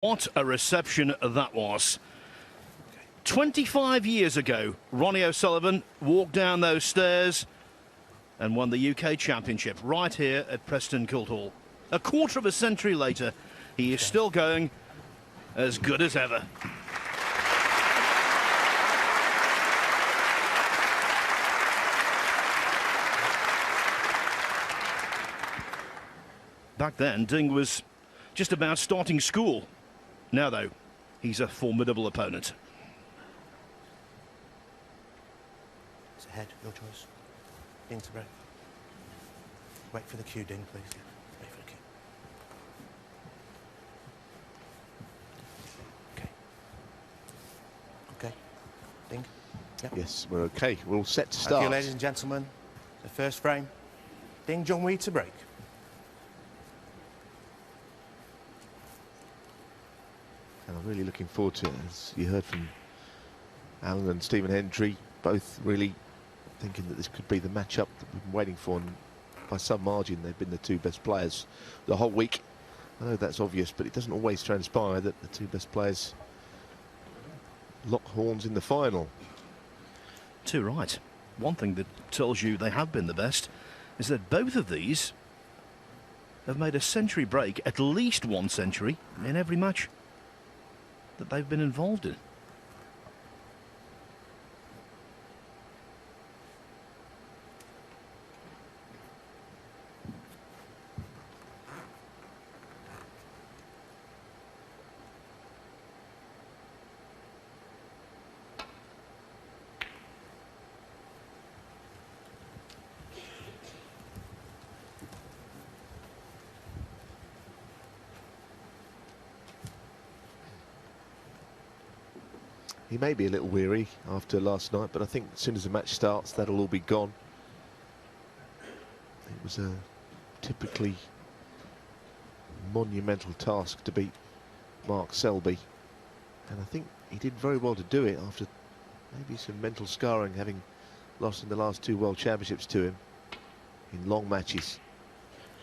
What a reception that was. 25 years ago, Ronnie O'Sullivan walked down those stairs and won the UK Championship right here at Preston Guildhall. A quarter of a century later, he is still going as good as ever. Back then, Ding was just about starting school. Now, though, he's a formidable opponent. It's ahead, your choice. Ding to break. Wait for the cue, Ding, please. Wait for the cue. Okay. Okay. Ding. Yep. Yes, we're okay. We're all set to start. Thank you, ladies and gentlemen. The first frame. Ding, Junhui to break. And I'm really looking forward to it. As you heard from Alan and Stephen Hendry, both really thinking that this could be the matchup that we've been waiting for. And by some margin, they've been the two best players the whole week. I know that's obvious, but it doesn't always transpire that the two best players lock horns in the final. Too right. One thing that tells you they have been the best is that both of these have made a century break, at least 1 century, in every match that they've been involved in. He may be a little weary after last night, but I think as soon as the match starts, that'll all be gone. It was a typically monumental task to beat Mark Selby, and I think he did very well to do it after maybe some mental scarring, having lost in the last 2 World Championships to him in long matches.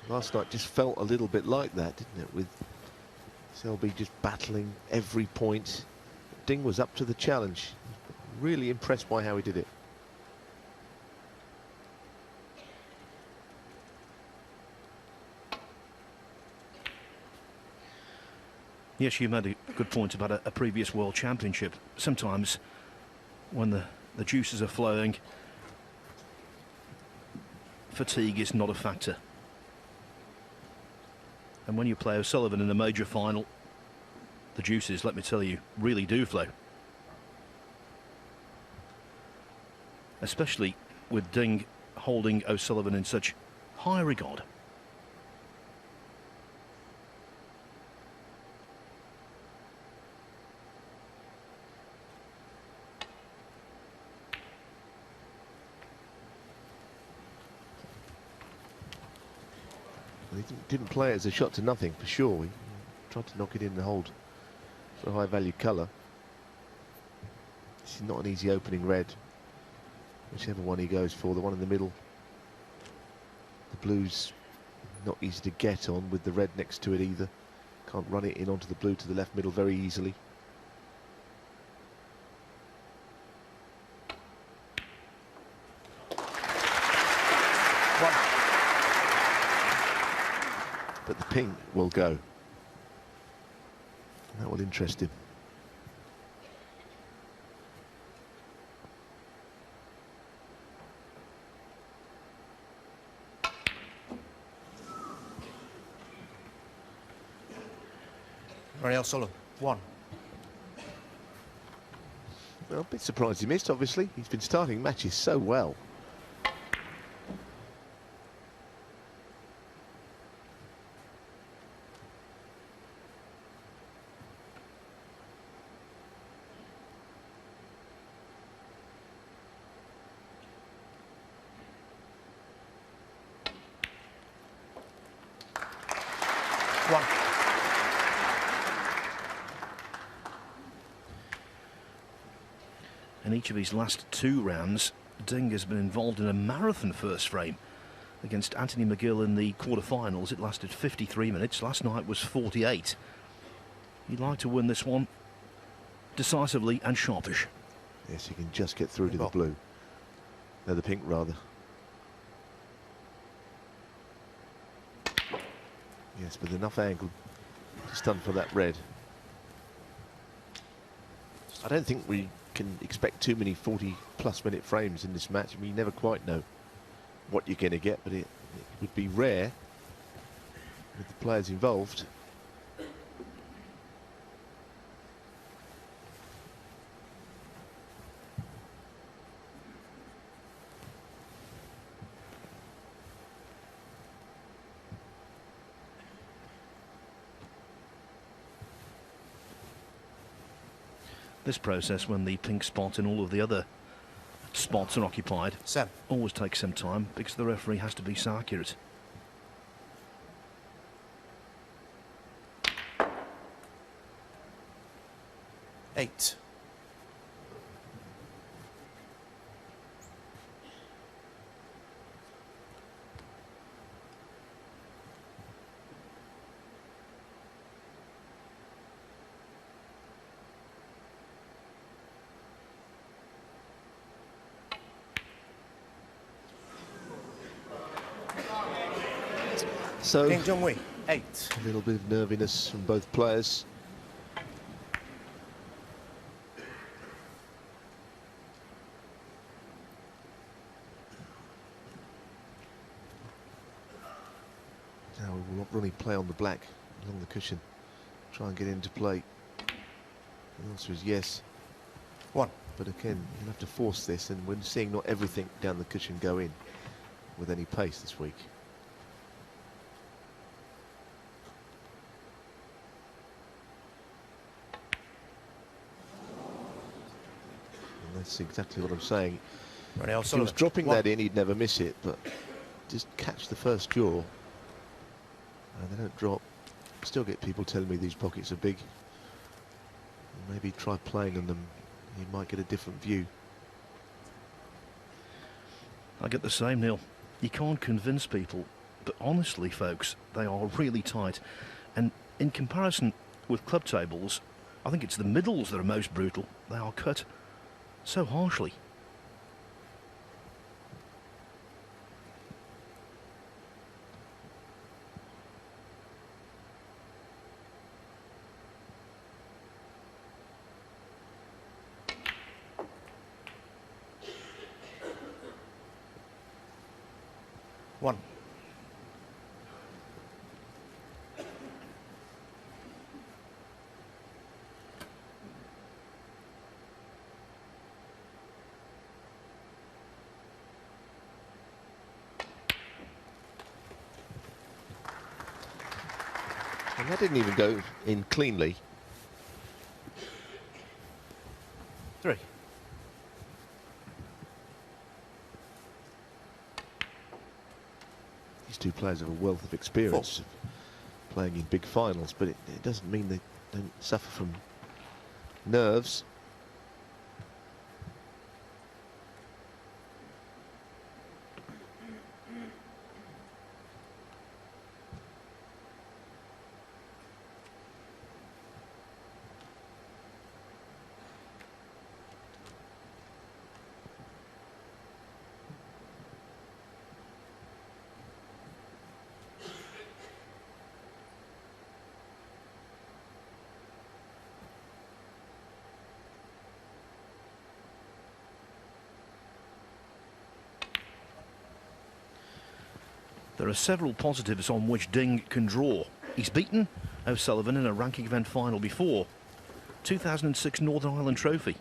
Last night just felt a little bit like that, didn't it, with Selby just battling every point. Ding was up to the challenge. Really impressed by how he did it. Yes, you made a good point about a previous World Championship. Sometimes when the juices are flowing, fatigue is not a factor. And when you play O'Sullivan in a major final, the juices, let me tell you, really do flow. Especially with Ding holding O'Sullivan in such high regard. He didn't play it as a shot to nothing, for sure. He tried to knock it in and hold for a high value colour. This is not an easy opening red, whichever one he goes for. The one in the middle, the blue's not easy to get on with the red next to it either. Can't run it in onto the blue to the left middle very easily. But the ping will go. That will interest him. Ronnie O'Sullivan, 1. Well, a bit surprised he missed, obviously. He's been starting matches so well. In each of his last 2 rounds, Ding has been involved in a marathon first frame. Against Anthony McGill in the quarterfinals, it lasted 53 minutes. Last night was 48. He'd like to win this one decisively and sharpish. Yes, he can just get through to the Ball. blue. No, the pink, rather. Yes, with enough angle to stun for that red. I don't think we can expect too many 40-plus minute frames in this match. I mean, you never quite know what you're going to get, but it would be rare with the players involved. This process, when the pink spot and all of the other spots are occupied, 7. always takes some time because the referee has to be so accurate. Eight. So, King Junhui. 8. a little bit of nerviness from both players. Now we will Ronnie play on the black along the cushion. Try and get into play. The answer is yes. 1. But again, you'll have to force this, and we're seeing not everything down the cushion go in with any pace this week. And that's exactly what I'm saying. Ronnie If he was dropping 1. that in, he'd never miss it, but just catch the first jaw. And they don't drop. Still get people telling me these pockets are big. Maybe try playing on them. You might get a different view. I get the same, Neil. You can't convince people, but honestly, folks, they are really tight. And in comparison with club tables, I think it's the middles that are most brutal. They are cut so harshly. One. And that didn't even go in cleanly. 3. These two players have a wealth of experience of playing in big finals, but it doesn't mean they don't suffer from nerves. There are several positives on which Ding can draw. He's beaten O'Sullivan in a ranking event final before. 2006 Northern Ireland Trophy.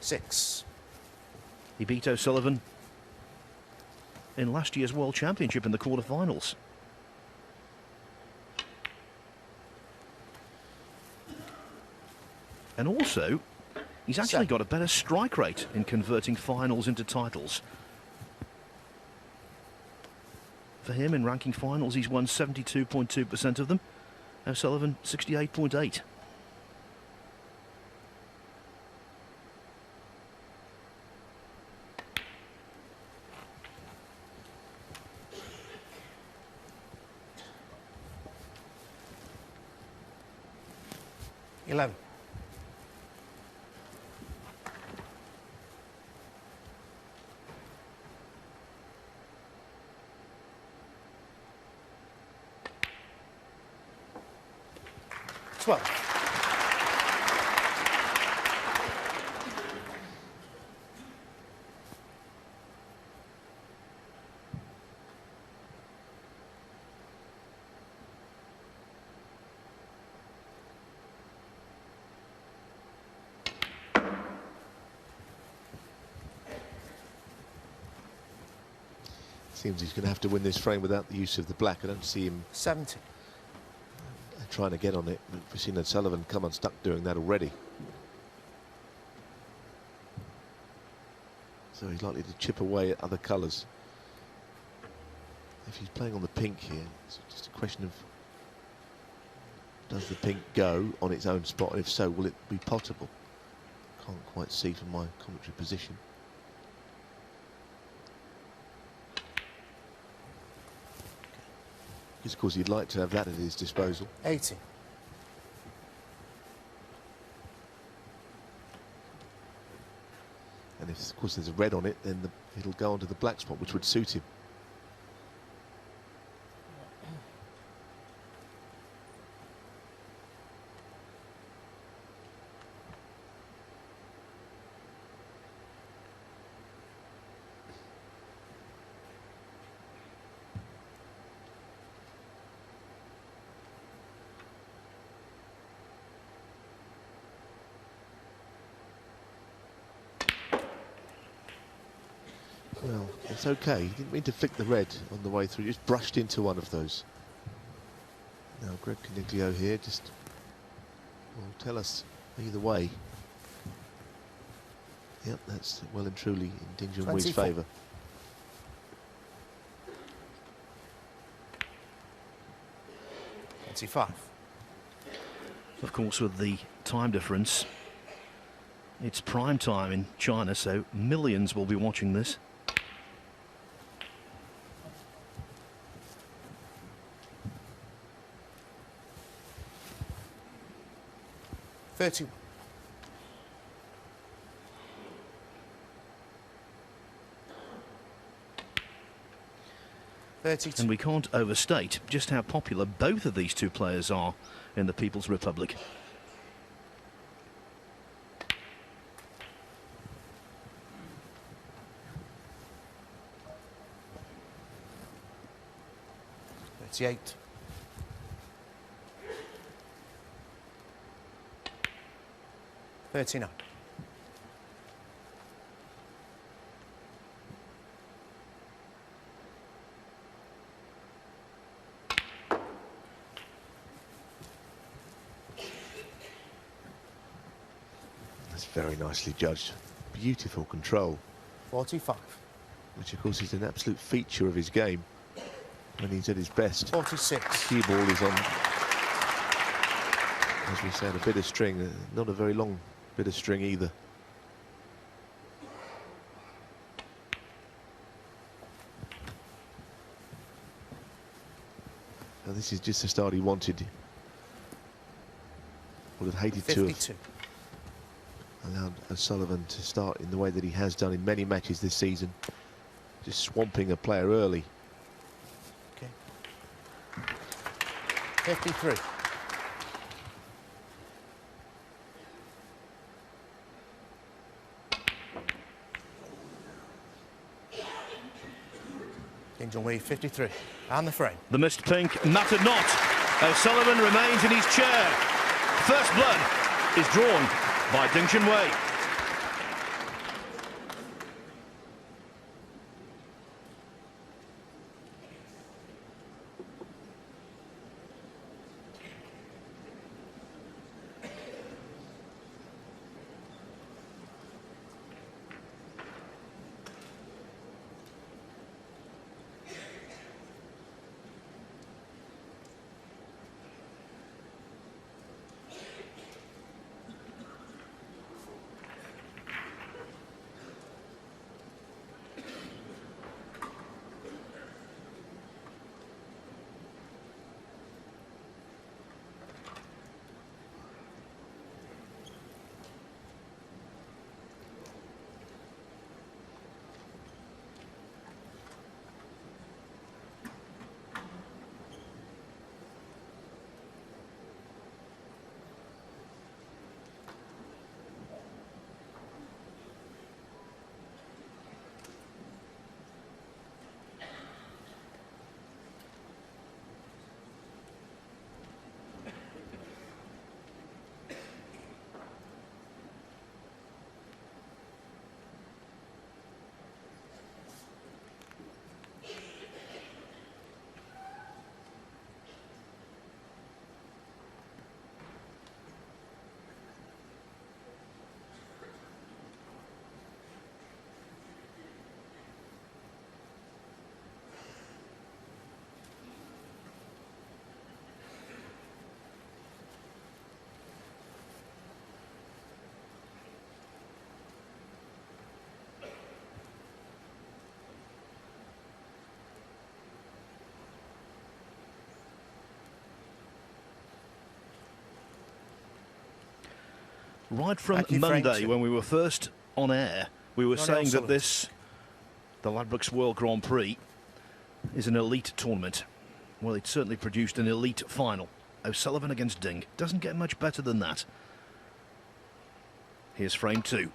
6. He beat O'Sullivan in last year's World Championship in the quarterfinals. And also, he's actually 7. got a better strike rate in converting finals into titles. For him, in ranking finals, he's won 72.2% of them. O'Sullivan, 68.8%. 11. Well, Seems he's going to have to win this frame without the use of the black. I don't see him 70. trying to get on it. We've seen O'Sullivan come unstuck doing that already. So he's likely to chip away at other colours. If he's playing on the pink here, it's just a question of, does the pink go on its own spot? And if so, will it be potable? Can't quite see from my commentary position. Because of course he'd like to have that at his disposal. 80. And if of course there's a red on it, then it'll go onto the black spot, which would suit him. Well, it's okay. He didn't mean to flick the red on the way through. Just brushed into one of those. Now Greg Caniglio here just will tell us either way. Yep, that's well and truly in Ding Junhui's favour. Of course, with the time difference, it's prime time in China, so millions will be watching this. And we can't overstate just how popular both of these two players are in the People's Republic. Eight. $39. That's very nicely judged. Beautiful control. 45. Which of course is an absolute feature of his game when he's at his best. 46. Cue ball is on, as we said, a bit of string, not a very long bit of string either. Now this is just the start he wanted. Would have hated 52. to have allowed O'Sullivan to start in the way that he has done in many matches this season, just swamping a player early. Okay. 53. Junhui 53 and the frame. The missed pink mattered not. O'Sullivan remains in his chair. First blood is drawn by Ding Junhui. Right from Thank you, Frank. Monday, when we were first on air, we were Ronnie saying that O'Sullivan. this, the Ladbrokes World Grand Prix, is an elite tournament. Well, it certainly produced an elite final. O'Sullivan against Ding. Doesn't get much better than that. Here's frame 2.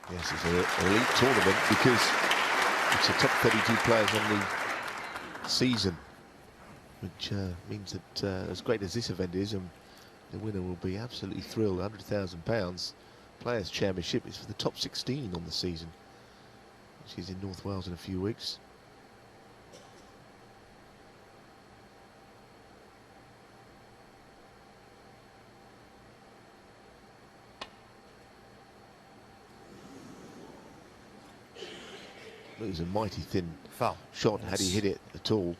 Yes, it's an elite tournament because it's the top 32 players on the season, which means that as great as this event is, the winner will be absolutely thrilled. £100,000 Players' Championship is for the top 16 on the season, which is in North Wales in a few weeks. It was a mighty thin Foul. shot had he hit it at all.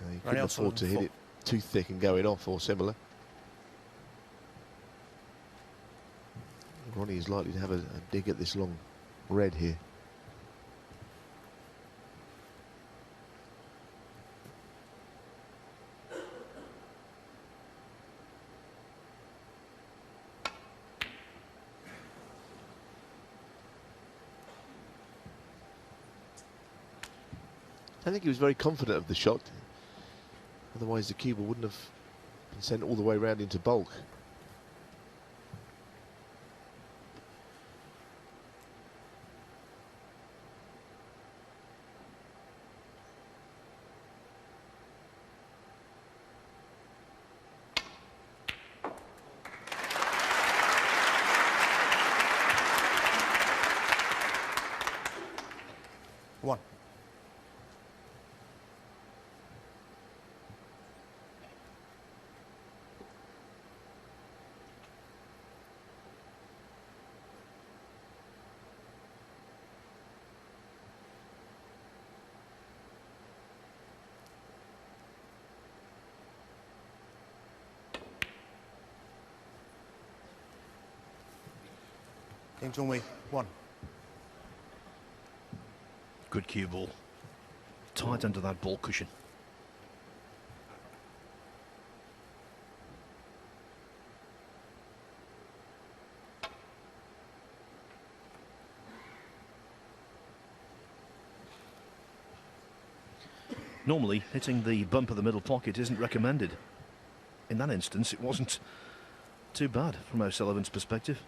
He couldn't afford to hit it too thick and going off or similar. Ronnie is likely to have a dig at this long red here. I think he was very confident of the shot. Otherwise the Cuba wouldn't have been sent all the way around into bulk. One. Junhui, 1. Good cue ball. Tight under that ball cushion. Normally, hitting the bump of the middle pocket isn't recommended. In that instance, it wasn't too bad from O'Sullivan's perspective.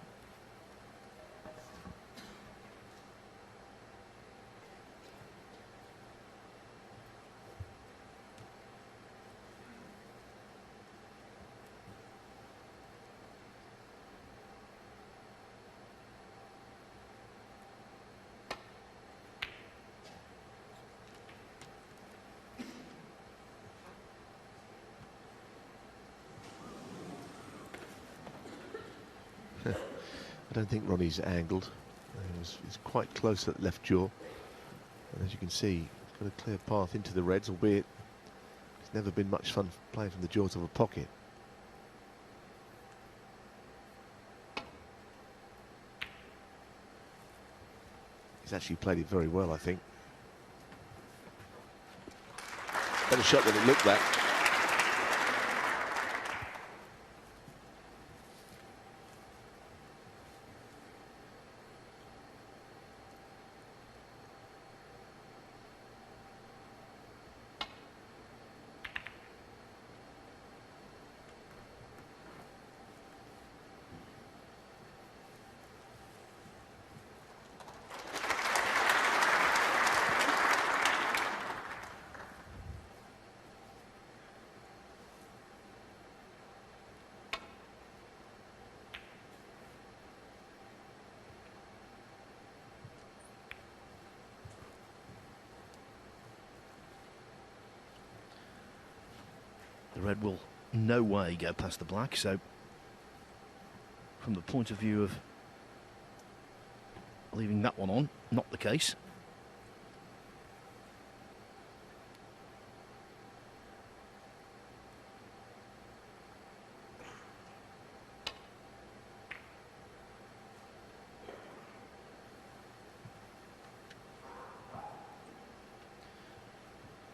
I don't think Ronnie's angled. He's quite close at left jaw. And as you can see, he's got a clear path into the reds, albeit it's never been much fun playing from the jaws of a pocket. He's actually played it very well, I think. Better shot than it looked like. The red will no way go past the black, so from the point of view of leaving that one on, not the case.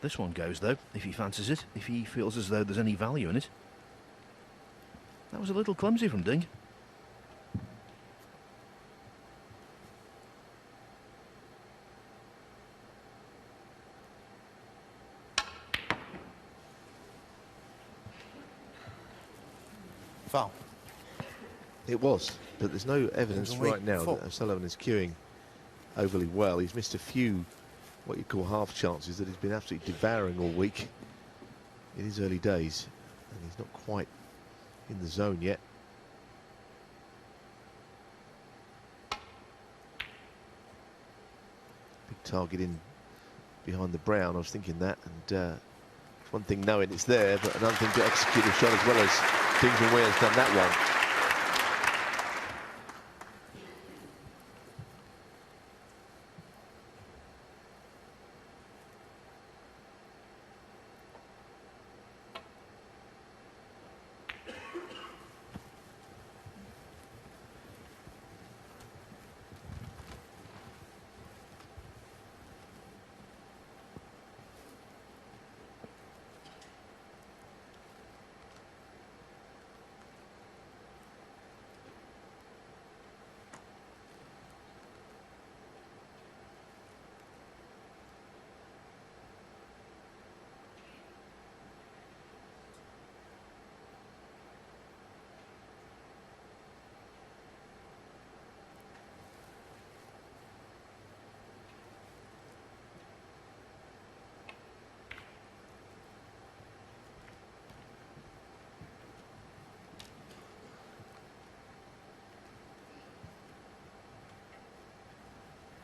this one goes, though, if he fancies it, if he feels as though there's any value in it. That was a little clumsy from Ding. Foul. It was, but there's no evidence Junhui, right now 4. that O'Sullivan is cueing overly well. He's missed a few what you call half chances that he's been absolutely devouring all week. It is early days, and he's not quite in the zone yet. Big target in behind the brown. I was thinking that, and one thing knowing it's there, but another thing to execute a shot as well as Junhui has done that one.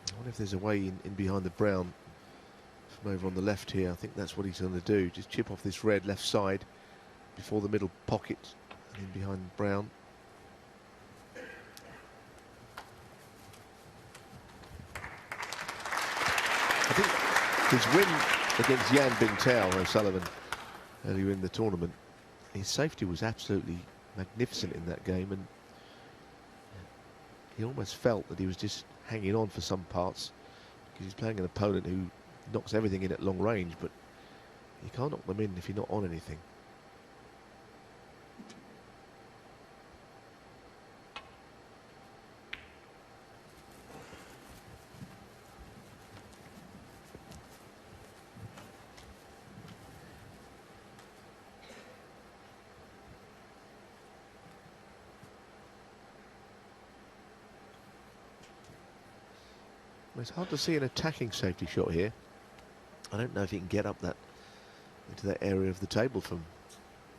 I wonder if there's a way in behind the brown from over on the left here. I think that's what he's going to do. Just chip off this red left side before the middle pocket and in behind brown. I think his win against Yan Bingtao, O'Sullivan, earlier in the tournament, his safety was absolutely magnificent in that game, and he almost felt that he was just hanging on for some parts because he's playing an opponent who knocks everything in at long range, but you can't knock them in if you're not on anything. It's hard to see an attacking safety shot here. I don't know if he can get up that into that area of the table from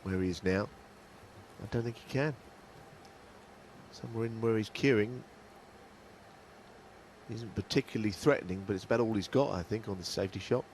where he is now. I don't think he can. Somewhere in where he's cueing isn't particularly threatening, but it's about all he's got, I think, on the safety shot.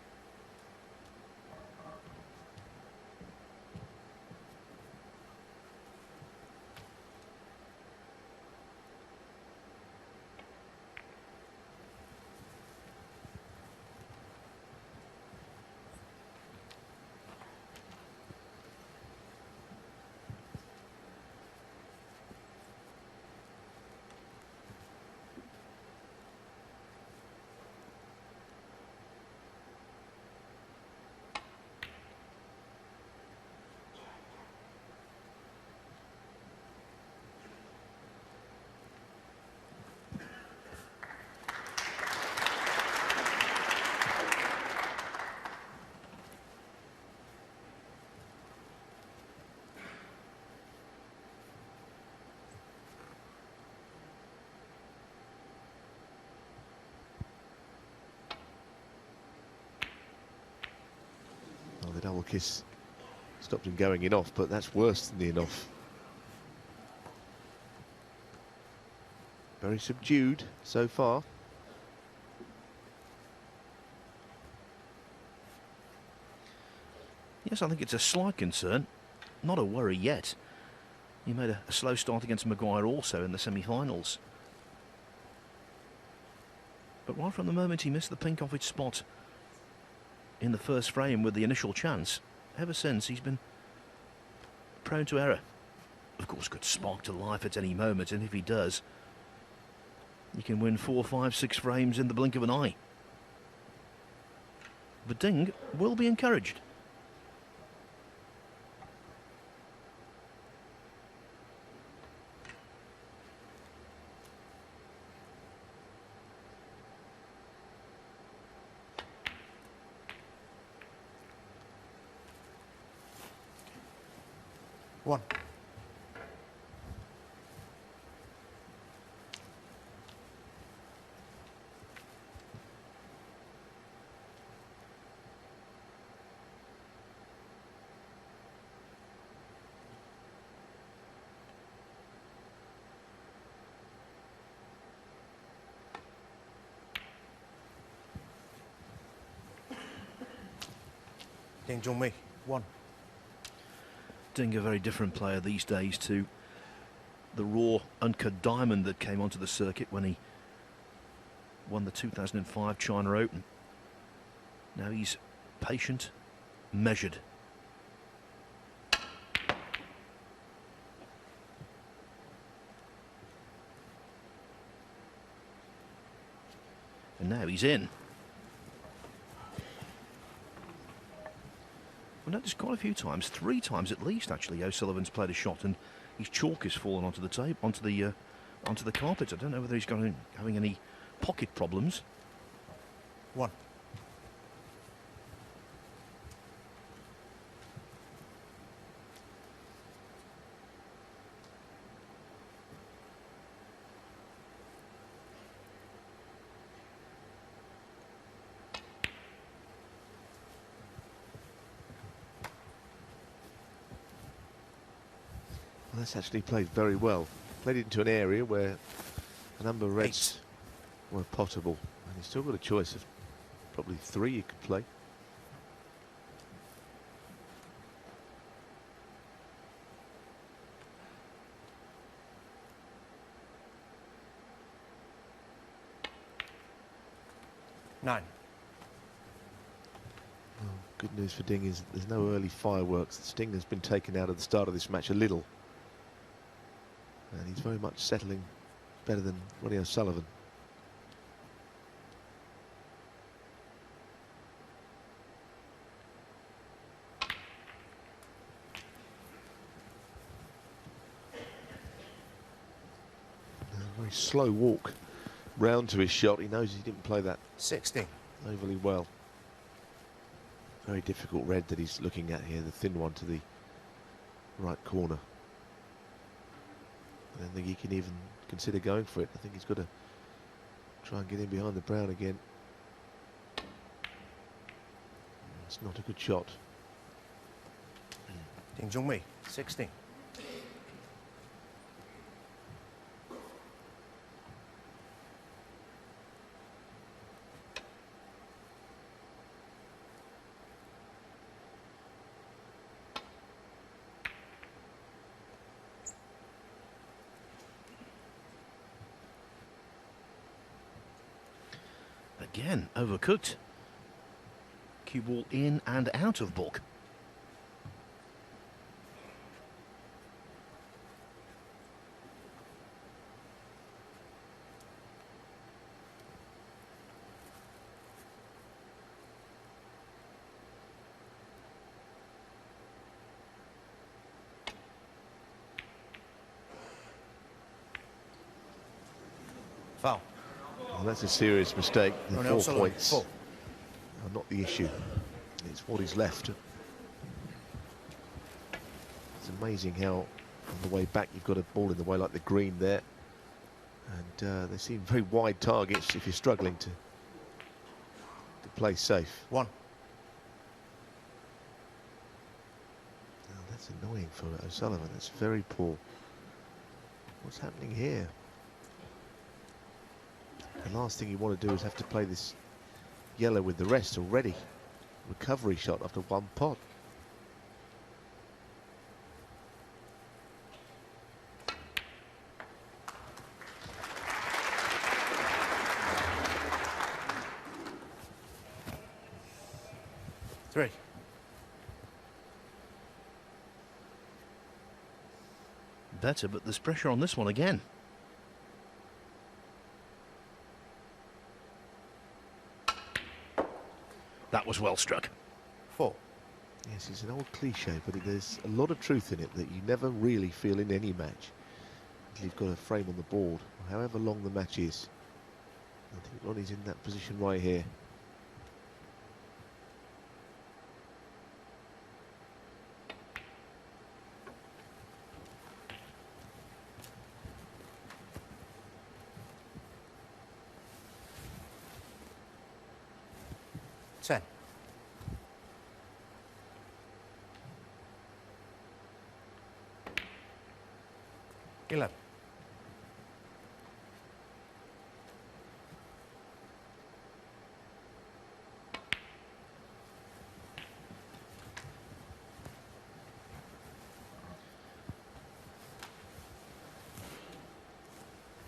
The double kiss stopped him going in off, but that's worse than the in off. Very subdued so far. Yes, I think it's a slight concern, not a worry yet. He made a slow start against Maguire also in the semi-finals. But right from the moment he missed the pink off its spot in the first frame with the initial chance, ever since he's been prone to error. Of course, could spark to life at any moment, and if he does, you can win 4, 5, 6 frames in the blink of an eye. The ding will be encouraged. One. Junhui, one. Ding, a very different player these days to the raw, uncut diamond that came onto the circuit when he won the 2005 China Open. Now he's patient, measured. And now he's in. I've noticed quite a few times, 3 times at least actually, O'Sullivan's played a shot and his chalk has fallen onto the tape, onto the carpet. I don't know whether he's having any pocket problems. One. Well, that's actually played very well. Played it into an area where a number of reds were potable. And he's still got a choice of probably 3 he could play. Nine. Well, good news for Ding is there's no early fireworks. The sting has been taken out at the start of this match a little. And he's very much settling better than Ronnie O'Sullivan. A very slow walk round to his shot. He knows he didn't play that 16. overly well. Very difficult red that he's looking at here, the thin one to the right corner. I don't think he can even consider going for it. I think he's got to try and get in behind the brown again. It's not a good shot. Junhui, 16. Again, overcooked. Cue ball in and out of bulk. Foul. Well, that's a serious mistake. The Ronnie 4 O'Sullivan, points full. are not the issue. It's what is left. It's amazing how on the way back you've got a ball in the way like the green there. And they seem very wide targets if you're struggling to play safe. One. Now, that's annoying for O'Sullivan. That's very poor. What's happening here? The last thing you want to do is have to play this yellow with the rest already. Recovery shot after 1 pot. Three. Better, but there's pressure on this one again. That was well struck. 4. Yes, it's an old cliche, but there's a lot of truth in it that you never really feel in any match until you've got a frame on the board, however long the match is. I think Ronnie's in that position right here. Ten. 11.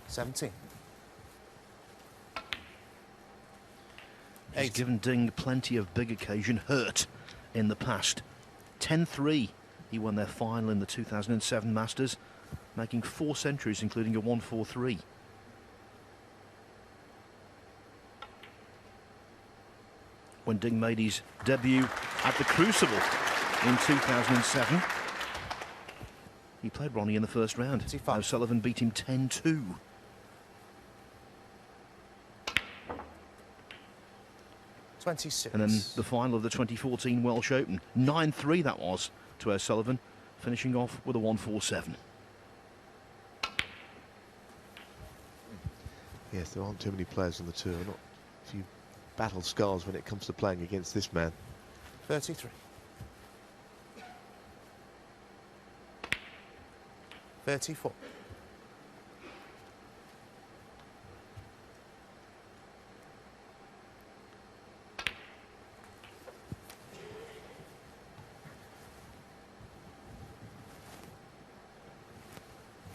17. He's given Ding plenty of big occasion hurt in the past. 10-3, he won their final in the 2007 Masters, making 4 centuries, including a 1-4-3. When Ding made his debut at the Crucible in 2007, he played Ronnie in the first round. 25. O'Sullivan beat him 10-2. 26. And then the final of the 2014 Welsh Open. 9-3 that was to O'Sullivan, finishing off with a 1-4-7. Yes, there aren't too many players on the tour, not a few battle scars when it comes to playing against this man. 33. 34.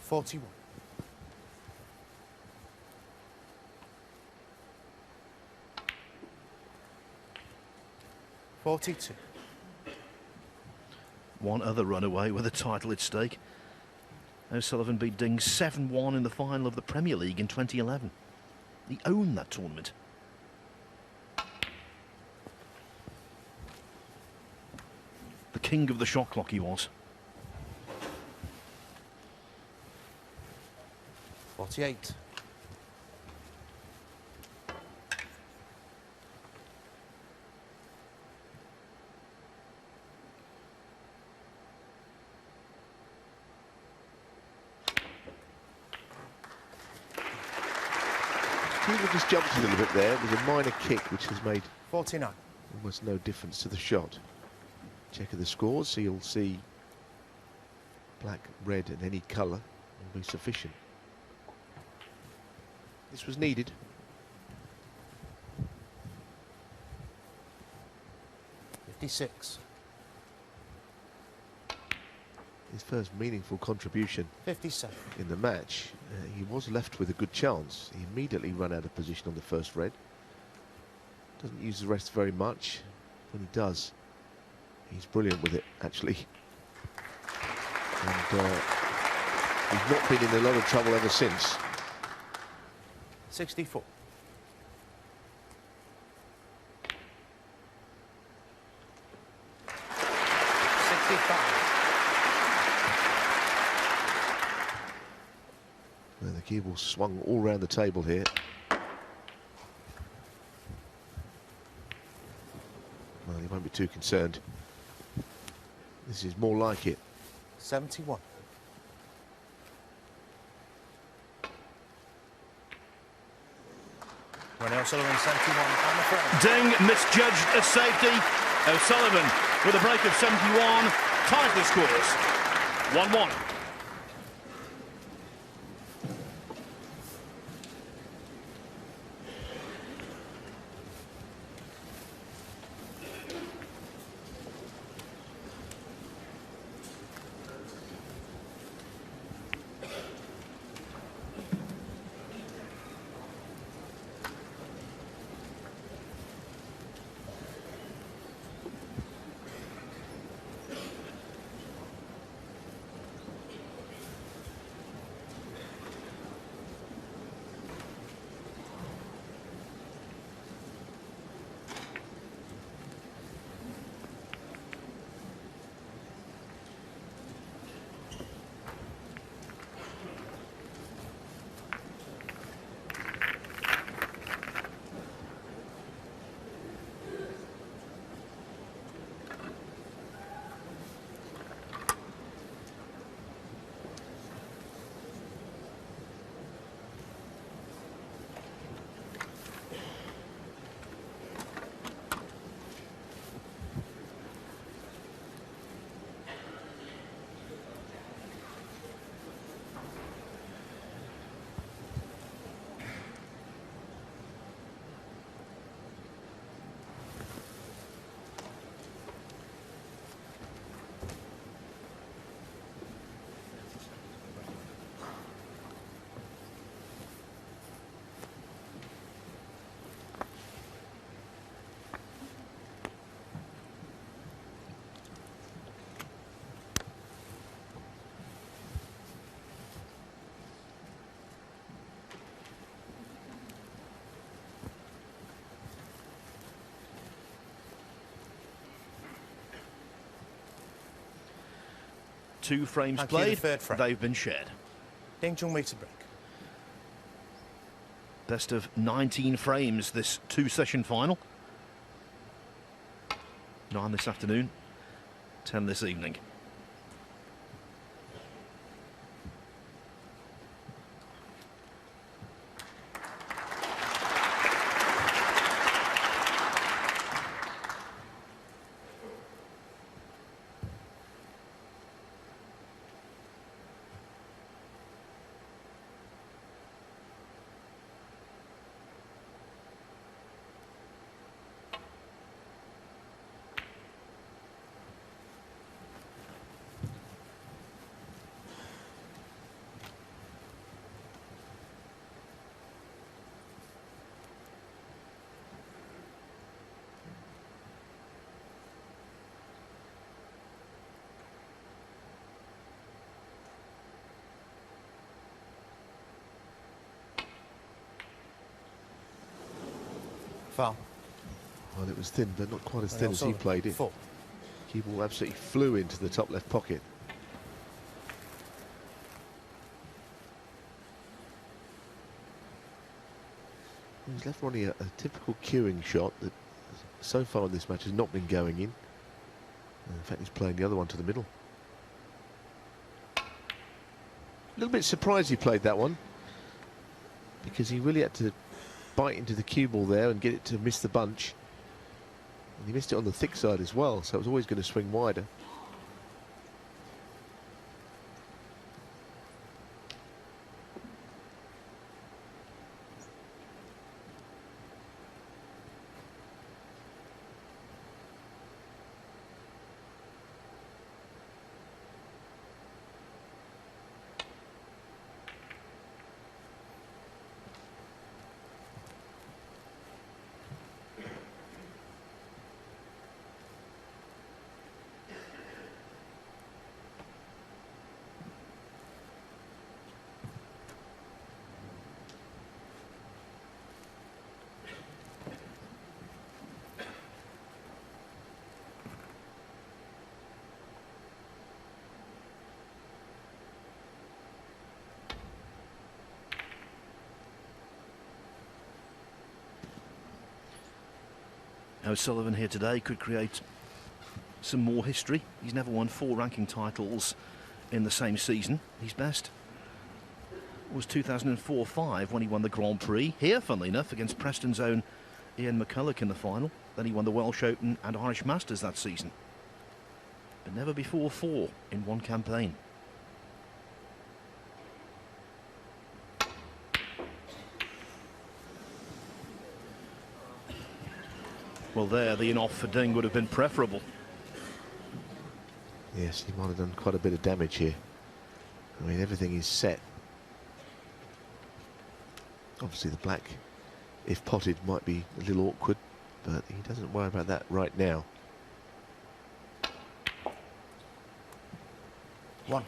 41. 42. One other runaway with a title at stake. O'Sullivan beat Ding 7-1 in the final of the Premier League in 2011. He owned that tournament. The king of the shot clock he was. 48. 'Keeper just jumped a little bit there. It was a minor kick which has made 49. almost no difference to the shot. Check of the scores, so you'll see black, red and any colour will be sufficient. This was needed. Fifty-six. His first meaningful contribution 57. in the match. He was left with a good chance. He immediately ran out of position on the first red. Doesn't use the rest very much. When he does, he's brilliant with it, actually. And he's not been in a lot of trouble ever since. 64. 65. And the cue ball swung all round the table here. Well, he won't be too concerned. This is more like it. 71. Ronnie O'Sullivan, 71 on the front. Ding misjudged a safety. O'Sullivan with a break of 71 ties the scores. 1-1. 2 frames Thank you, the played, third frame. they've been shared. Ding Junhui to break. Best of 19 frames, this 2-session final. 9 this afternoon, 10 this evening. Foul. Well, it was thin, but not quite as And thin as he also played it. 4. Cue ball absolutely flew into the top left pocket. He's left Ronnie a typical cueing shot that so far in this match has not been going in. In fact, he's playing the other one to the middle. A little bit surprised he played that one, because he really had to bite into the cue ball there and get it to miss the bunch. And he missed it on the thick side as well, so it was always going to swing wider. O'Sullivan here today could create some more history. He's never won 4 ranking titles in the same season. His best was 2004-5 when he won the Grand Prix here, funnily enough, against Preston's own Ian McCulloch in the final. Then he won the Welsh Open and Irish Masters that season, but never before 4 in one campaign. Well, there, the in-off for Ding would have been preferable. Yes, he might have done quite a bit of damage here. I mean, everything is set. Obviously, the black, if potted, might be a little awkward, but he doesn't worry about that right now. 1.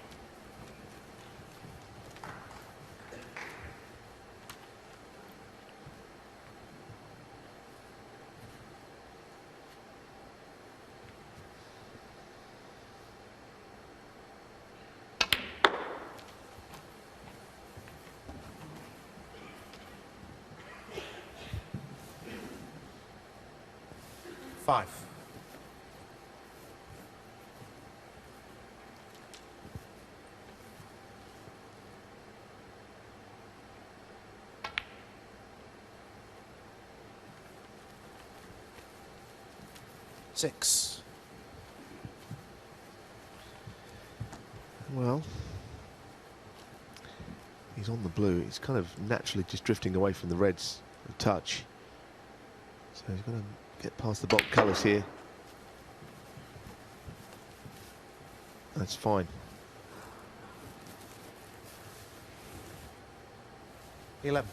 Five. Six. Well, he's on the blue. He's kind of naturally just drifting away from the reds a touch. So he's going to get past the box colours here. That's fine. 11.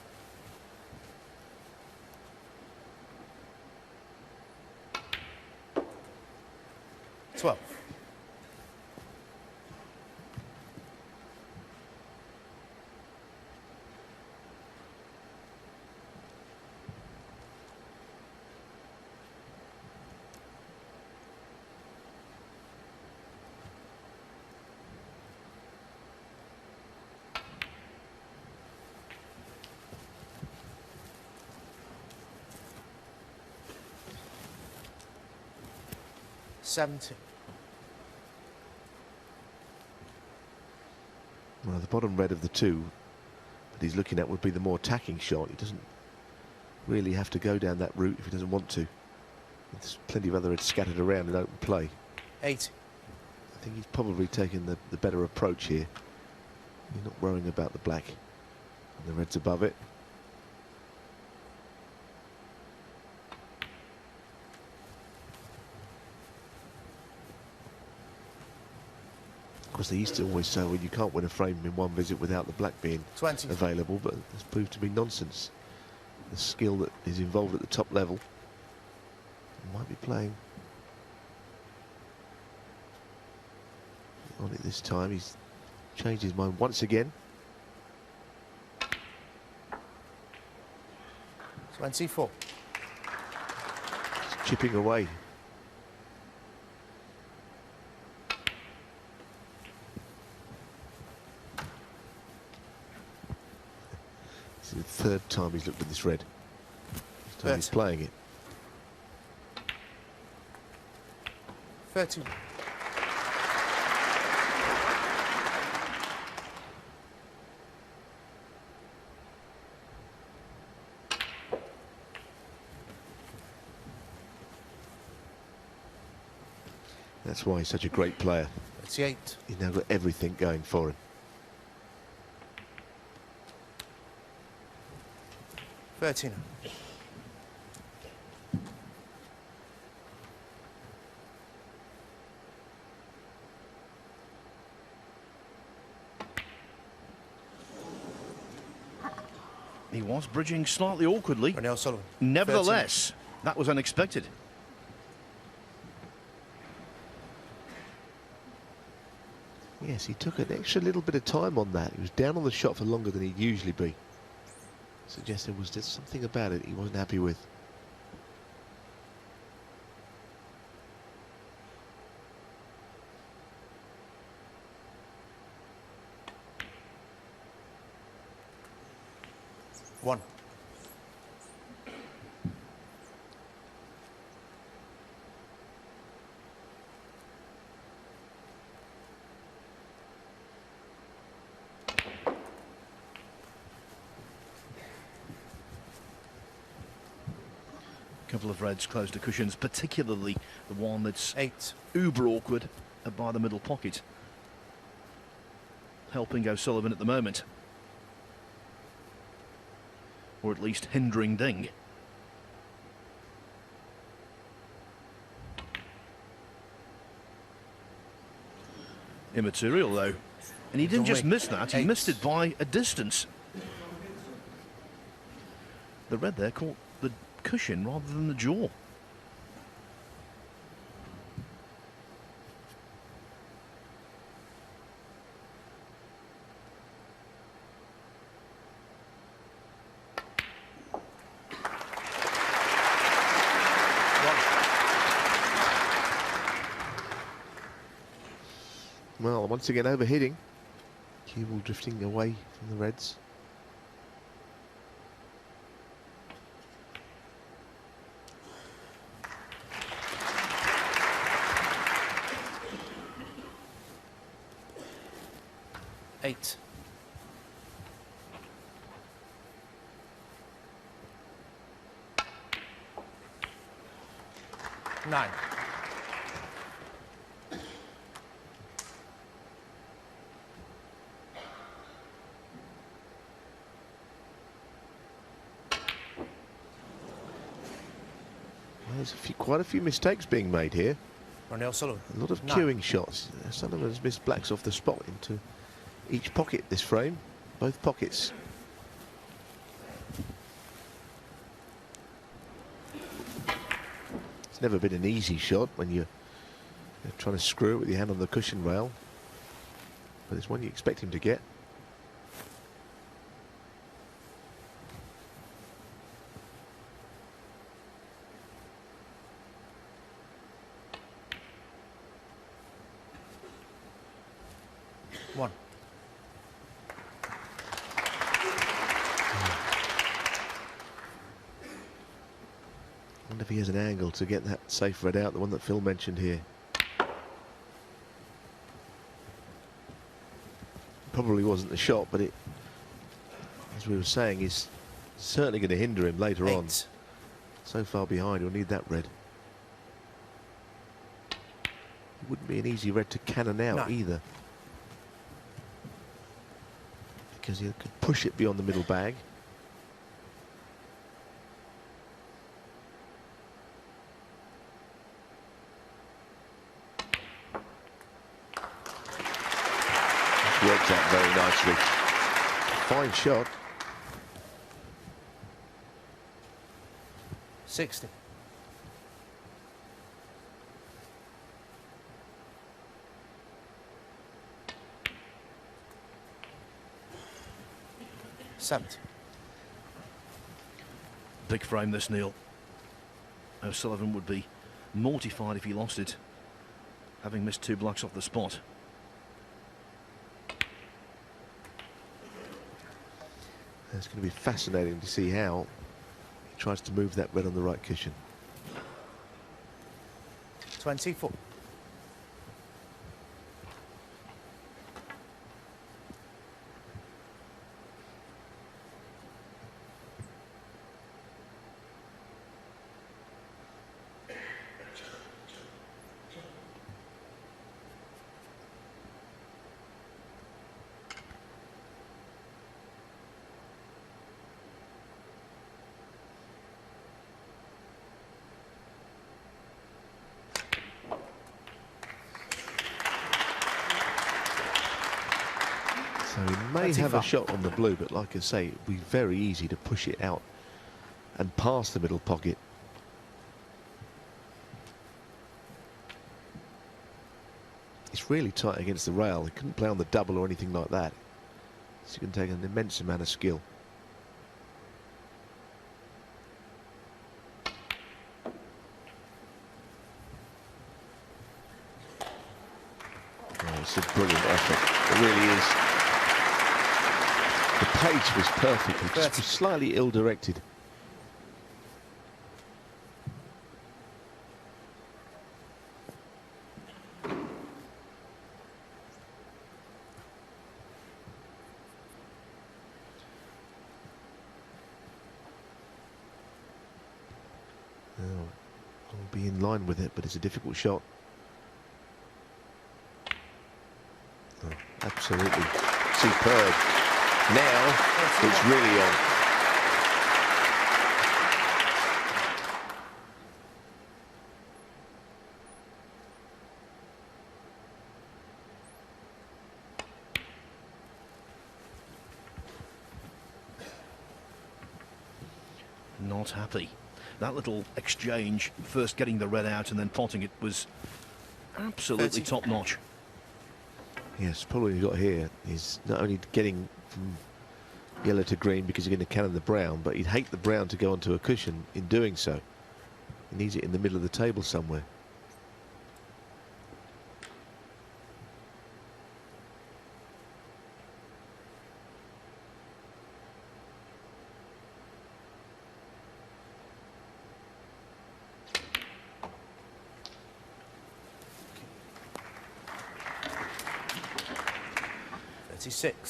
12. 70. Well, the bottom red of the two that he's looking at would be the more attacking shot. He doesn't really have to go down that route if he doesn't want to. There's plenty of other reds scattered around in open play. 80. I think he's probably taken the better approach here. He's not worrying about the black and the reds above it. Of course, they used to always say, well, you can't win a frame in one visit without the black being 20. available, but it's proved to be nonsense. The skill that is involved at the top level. He might be playing on it this time. He's changed his mind once again. 24. Just chipping away. This is the third time he's looked at this red. This time he's playing it. 31. That's why he's such a great player. 38. He's now got everything going for him. 13. He was bridging slightly awkwardly. Ronnie O'Sullivan. Nevertheless, that was unexpected. Yes, he took an extra little bit of time on that. He was down on the shot for longer than he'd usually be. Suggests there was just something about it he wasn't happy with. One. A couple of reds close to cushions, particularly the one that's 8. uber awkward by the middle pocket. Helping O'Sullivan at the moment. Or at least hindering Ding. Immaterial though. And he didn't just miss that, he missed it by a distance. The red there caught the cushion rather than the jaw. Well, once again overhitting. Cue ball drifting away from the reds. Eight. 9. There's quite a few mistakes being made here. Ronnie O'Sullivan. A lot of 9. queuing shots. Sullivan has missed blacks off the spot into each pocket this frame. Both pockets. It's never been an easy shot when you're trying to screw it with your hand on the cushion rail. But it's one you expect him to get. One. I wonder if he has an angle to get that safe red out, the one that Phil mentioned here. probably wasn't the shot, but it, as we were saying, is certainly going to hinder him later on. 8. So far behind, he'll need that red. It wouldn't be an easy red to cannon out either, because he could push it beyond the middle bag. Worked out very nicely. Fine shot. 60. Big frame this, Neil. O'Sullivan would be mortified if he lost it, having missed 2 blocks off the spot. It's going to be fascinating to see how he tries to move that red on the right cushion. 24. So he may have a shot on the blue, but like I say, it'd be very easy to push it out and past the middle pocket. It's really tight against the rail. He couldn't play on the double or anything like that. So it can take an immense amount of skill. Oh, it's a brilliant effort. It really is. The pace was perfect. It just was slightly ill-directed. I'll be in line with it, but it's a difficult shot. Oh, absolutely superb. Now it's really on. Not happy. That little exchange, first getting the red out and then potting it, was absolutely top-notch. Yes, problem you've got here is not only getting from yellow to green because you're going to cannon the brown, but he'd hate the brown to go onto a cushion in doing so. He needs it in the middle of the table somewhere.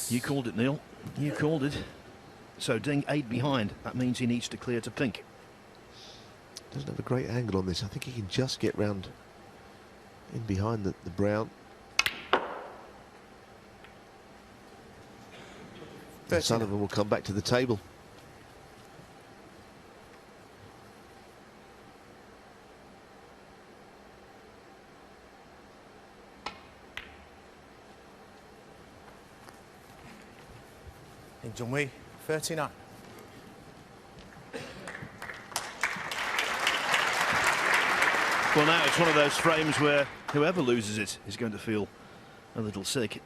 You called it, Neil. You called it. So Ding 8 behind. That means he needs to clear to pink. Doesn't have a great angle on this. I think he can just get round in behind the brown. And Sullivan will come back to the table. In Junhui, 39. Well, now it's one of those frames where whoever loses it is going to feel a little sick.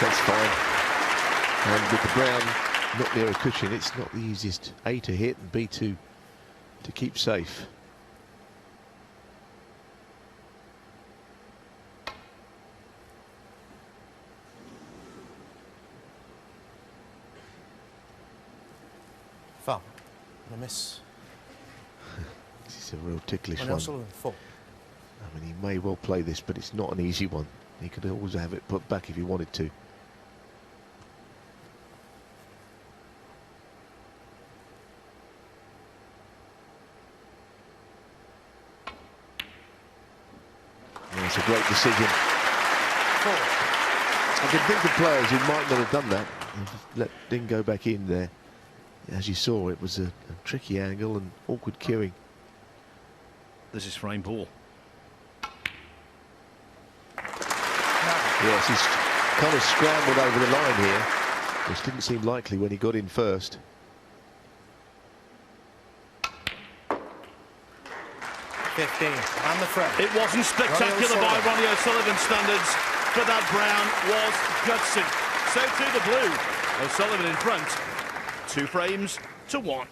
that's fine. And with the brown not near a cushion, it's not the easiest A to hit and B to keep safe. Foul. And a miss. This is a real ticklish Ronnie one. O'Sullivan, 4. I mean, he may well play this, but it's not an easy one. He could always have it put back if he wanted to. And it's a great decision. 4. I can think of players who might not have done that. Didn't go back in there. As you saw, it was a tricky angle and awkward cueing. This is frame ball. Yes, he's kind of scrambled over the line here, which didn't seem likely when he got in first. 15. And the frame. It wasn't spectacular by Ronnie O'Sullivan standards, but that brown was gutsy. So to the blue. O'Sullivan in front. 2 frames to 1.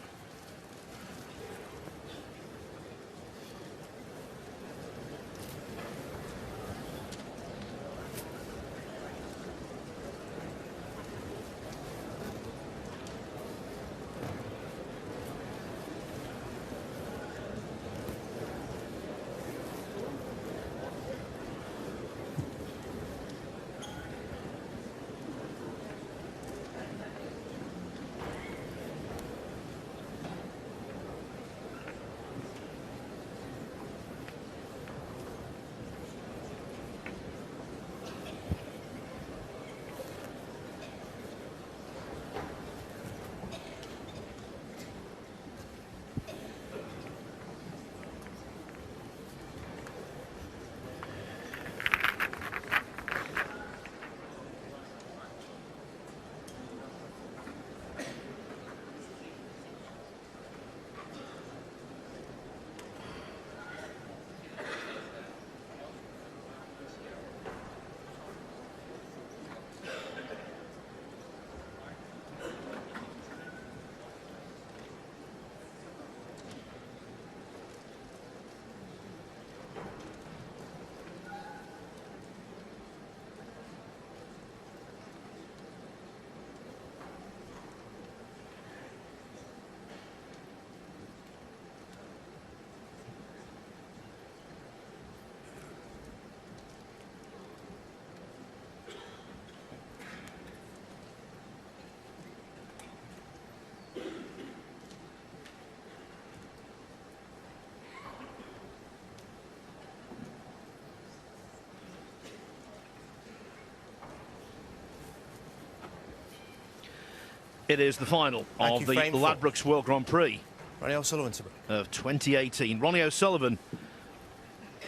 It is the final of the Ladbrokes World Grand Prix Ronnie O'Sullivan to break. of 2018. Ronnie O'Sullivan,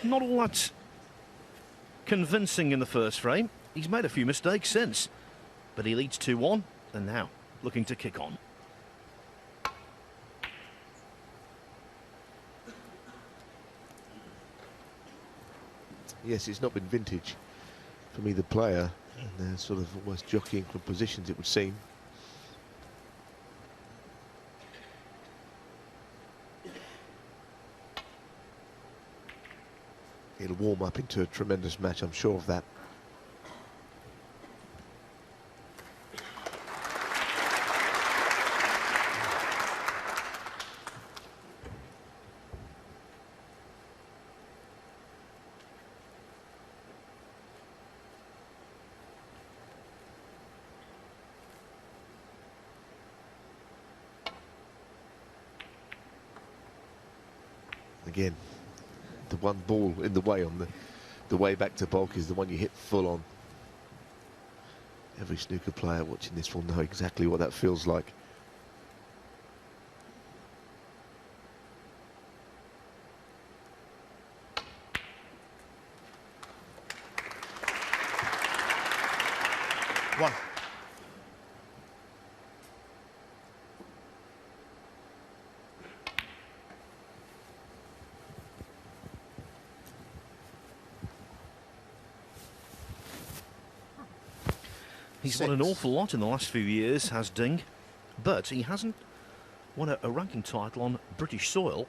not all that convincing in the first frame. He's made a few mistakes since, but he leads 2-1 and now looking to kick on. Yes, it's not been vintage from either player. And they're sort of almost jockeying for positions, it would seem. It'll warm up into a tremendous match, I'm sure of that. Again, the one ball in the way on the way back to bulk is the one you hit full on. Every snooker player watching this will know exactly what that feels like. One. He's won an awful lot in the last few years, has Ding, but he hasn't won a ranking title on British soil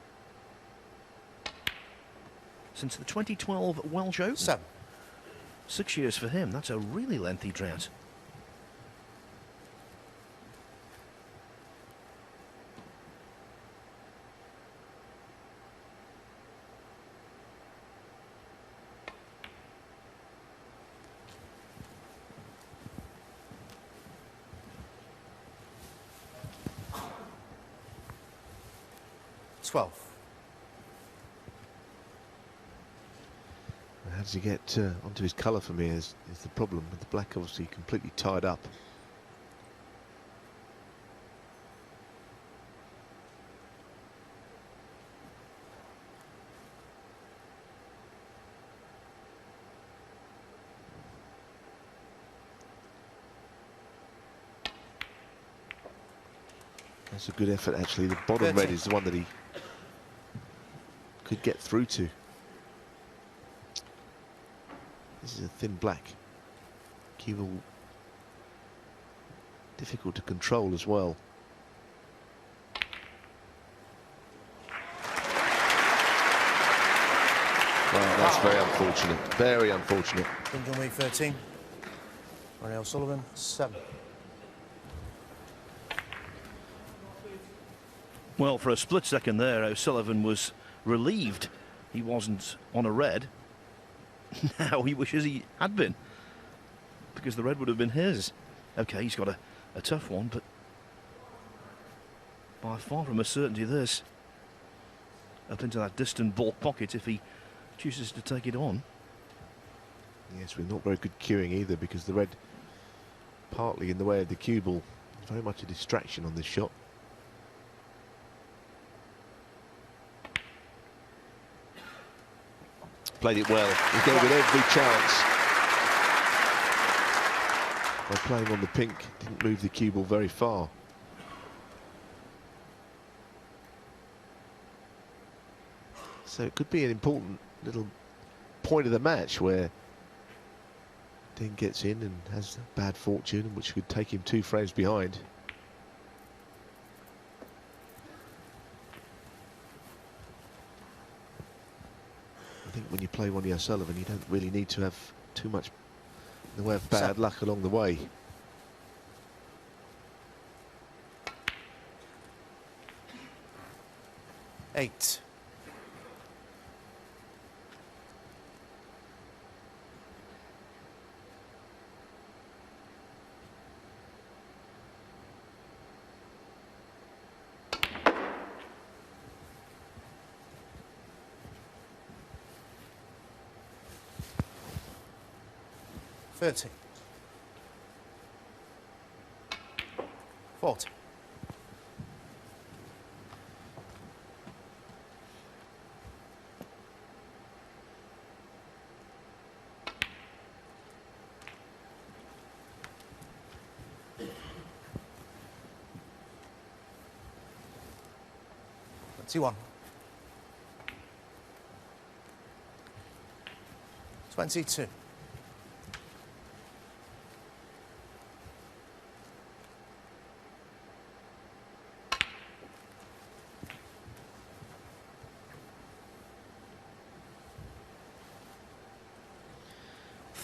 since the 2012 Welsh Open. 7. 6 years for him. That's a really lengthy drought. How does he get onto his colour from here is the problem, with the black obviously completely tied up. That's a good effort actually. The bottom 13. red is the one that he could get through to. This is a thin black. Cue ball difficult to control as well. Wow, that's very unfortunate. Very unfortunate. Junhui 13. Ronnie O'Sullivan 7. Well, for a split second there, O'Sullivan was relieved he wasn't on a red. Now he wishes he had been, because the red would have been his. Okay, he's got a tough one, but by far from a certainty this. Up into that distant ball pocket if he chooses to take it on. Yes, with not very good cueing either, because the red partly in the way of the cue ball. Very much a distraction on this shot. Played it well. He gave it every chance. By playing on the pink, didn't move the cue ball very far. So it could be an important little point of the match where Ding gets in and has bad fortune, which could take him 2 frames behind. I think when you play Ronnie O'Sullivan, you don't really need to have too much in the way of bad luck along the way. Eight. $30. 40. $21. 22.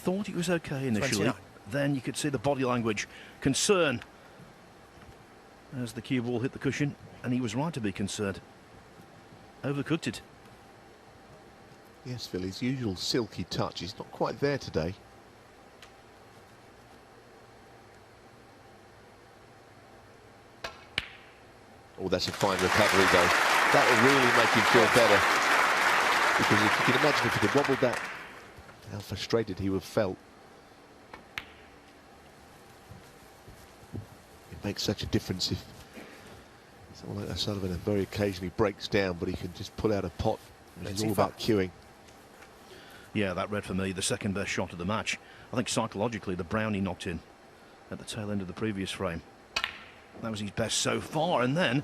Thought it was okay initially. 29. Then you could see the body language, concern, as the cue ball hit the cushion, and he was right to be concerned. Overcooked it. Yes, Phil, his usual silky touch is not quite there today. Oh, that's a fine recovery, though. That will really make him feel better. Because if you can imagine if he had wobbled that, how frustrated he would have felt. It makes such a difference if someone like O'Sullivan very occasionally breaks down, but he can just pull out a pot, which is all about cueing. Yeah, that red for me, the second best shot of the match. I think psychologically the brown he knocked in at the tail end of the previous frame. That was his best so far, and then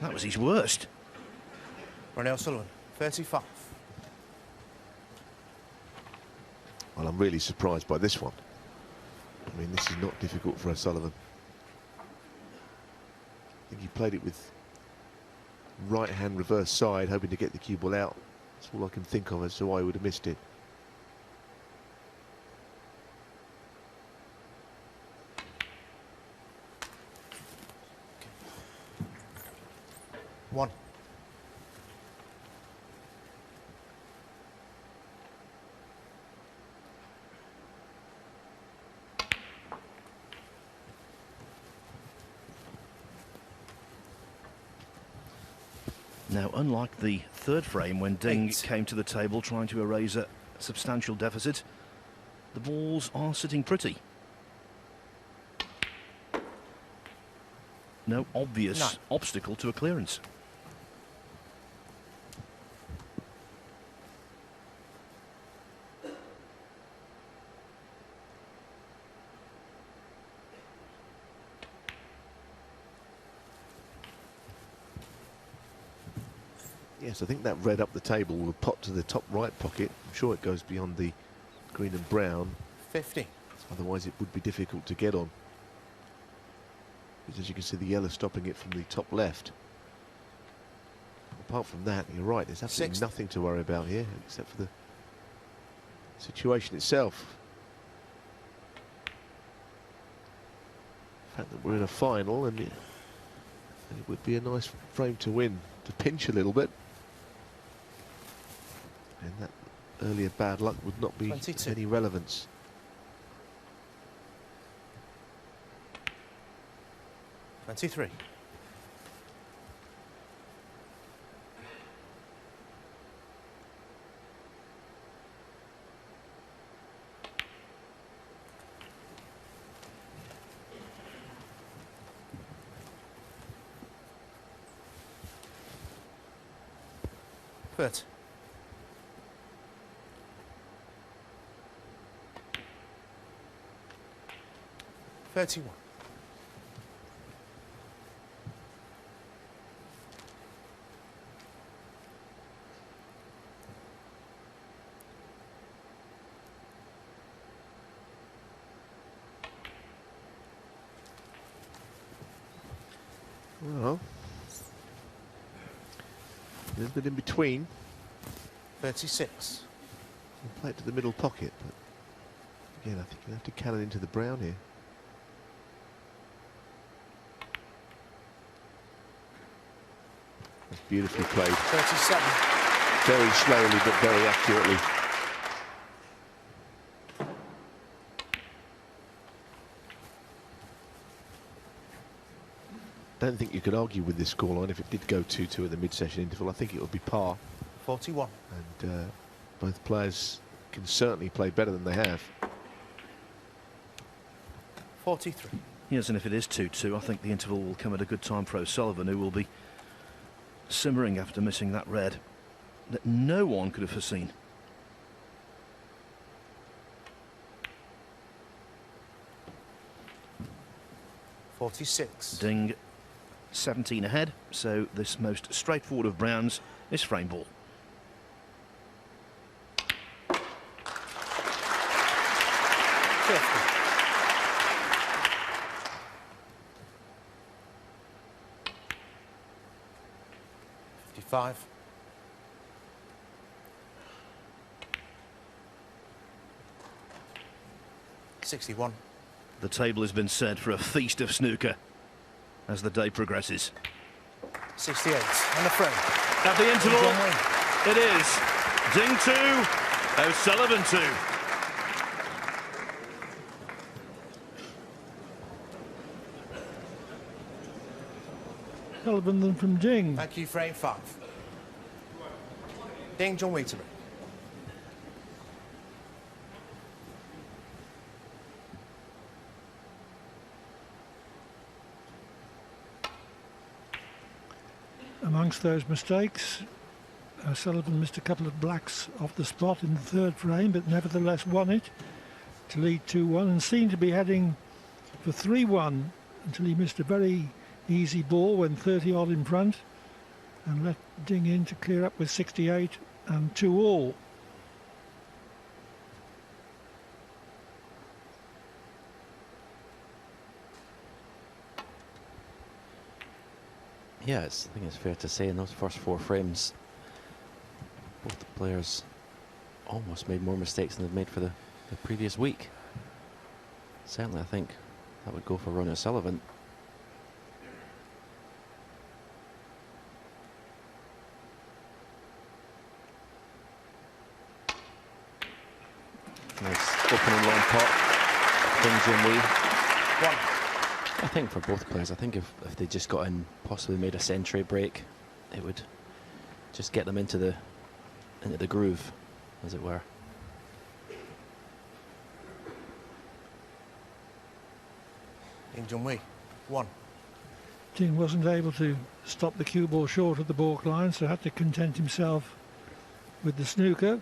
that was his worst. Ronnie O'Sullivan, 35. Well, I'm really surprised by this one. I mean, this is not difficult for O'Sullivan. I think he played it with right hand reverse side, hoping to get the cue ball out. That's all I can think of as to why he would have missed it. One. Now, unlike the third frame when Ding 8. came to the table trying to erase a substantial deficit, the balls are sitting pretty. No obvious 9. obstacle to a clearance. Yes, I think that red up the table will pop to the top right pocket. I'm sure it goes beyond the green and brown. 50. Otherwise it would be difficult to get on. Because as you can see, the yellow stopping it from the top left. Apart from that, you're right, there's absolutely 6. nothing to worry about here, except for the situation itself. The fact that we're in a final, and it would be a nice frame to win, to pinch a little bit. And that earlier bad luck would not be 22. of any relevance. $23. $30. $31. Well, a little bit in between. 36. We'll play it to the middle pocket, but again, I think you'll have to cannon into the brown here. That's beautifully played. 37. Very slowly, but very accurately. Don't think you could argue with this scoreline if it did go 2-2 at the mid-session interval. I think it would be par. 41. And both players can certainly play better than they have. 43. Yes, and if it is 2-2, I think the interval will come at a good time for O'Sullivan, who will be simmering after missing that red that no one could have foreseen. $46. Ding 17 ahead, so this most straightforward of browns is frame ball. $55. $61. The table has been set for a feast of snooker as the day progresses. 68. And the frame. At the interval, Junhui. it is Ding 2, O'Sullivan 2. Sullivan from Ding. Thank you, frame 5. Ding, Junhui to break. Amongst those mistakes, Sullivan missed a couple of blacks off the spot in the third frame, but nevertheless won it to lead 2-1 and seemed to be heading for 3-1 until he missed a very easy ball when 30 odd in front and let Ding in to clear up with 68 and 2-all. Yeah, I think it's fair to say in those first 4 frames, both the players almost made more mistakes than they've made for the previous week. Certainly, I think that would go for Ronnie O'Sullivan. Nice opening long pot. Junhui. 1. I think for both players, I think if they just got in, possibly made a century break, it would just get them into the groove, as it were. Junhui. 1. Ding wasn't able to stop the cue ball short of the baulk line, so had to content himself with the snooker.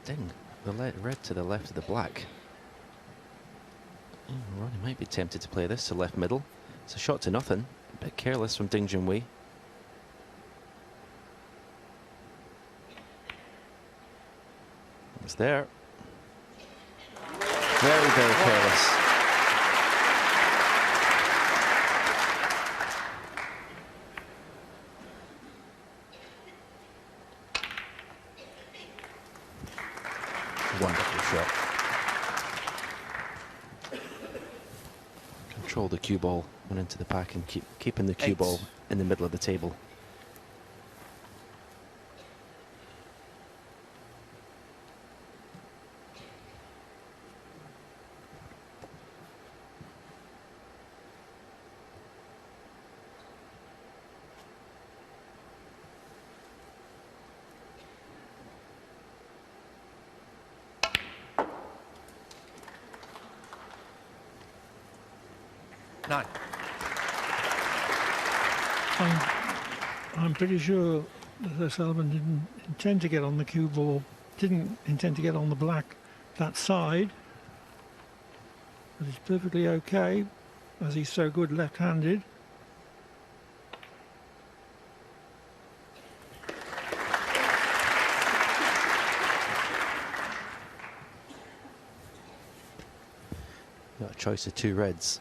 Ding, the red to the left of the black. Oh, Ronnie might be tempted to play this to left middle. It's a shot to nothing. A bit careless from Ding Junhui. It's there. Very, very careless. Wonderful shot. Control the cue ball, went into the pack and keeping the cue 8. ball in the middle of the table. I'm pretty sure that O'Sullivan didn't intend to get on the cue ball, didn't intend to get on the black that side. But it's perfectly okay, as he's so good left-handed. Got a choice of 2 reds.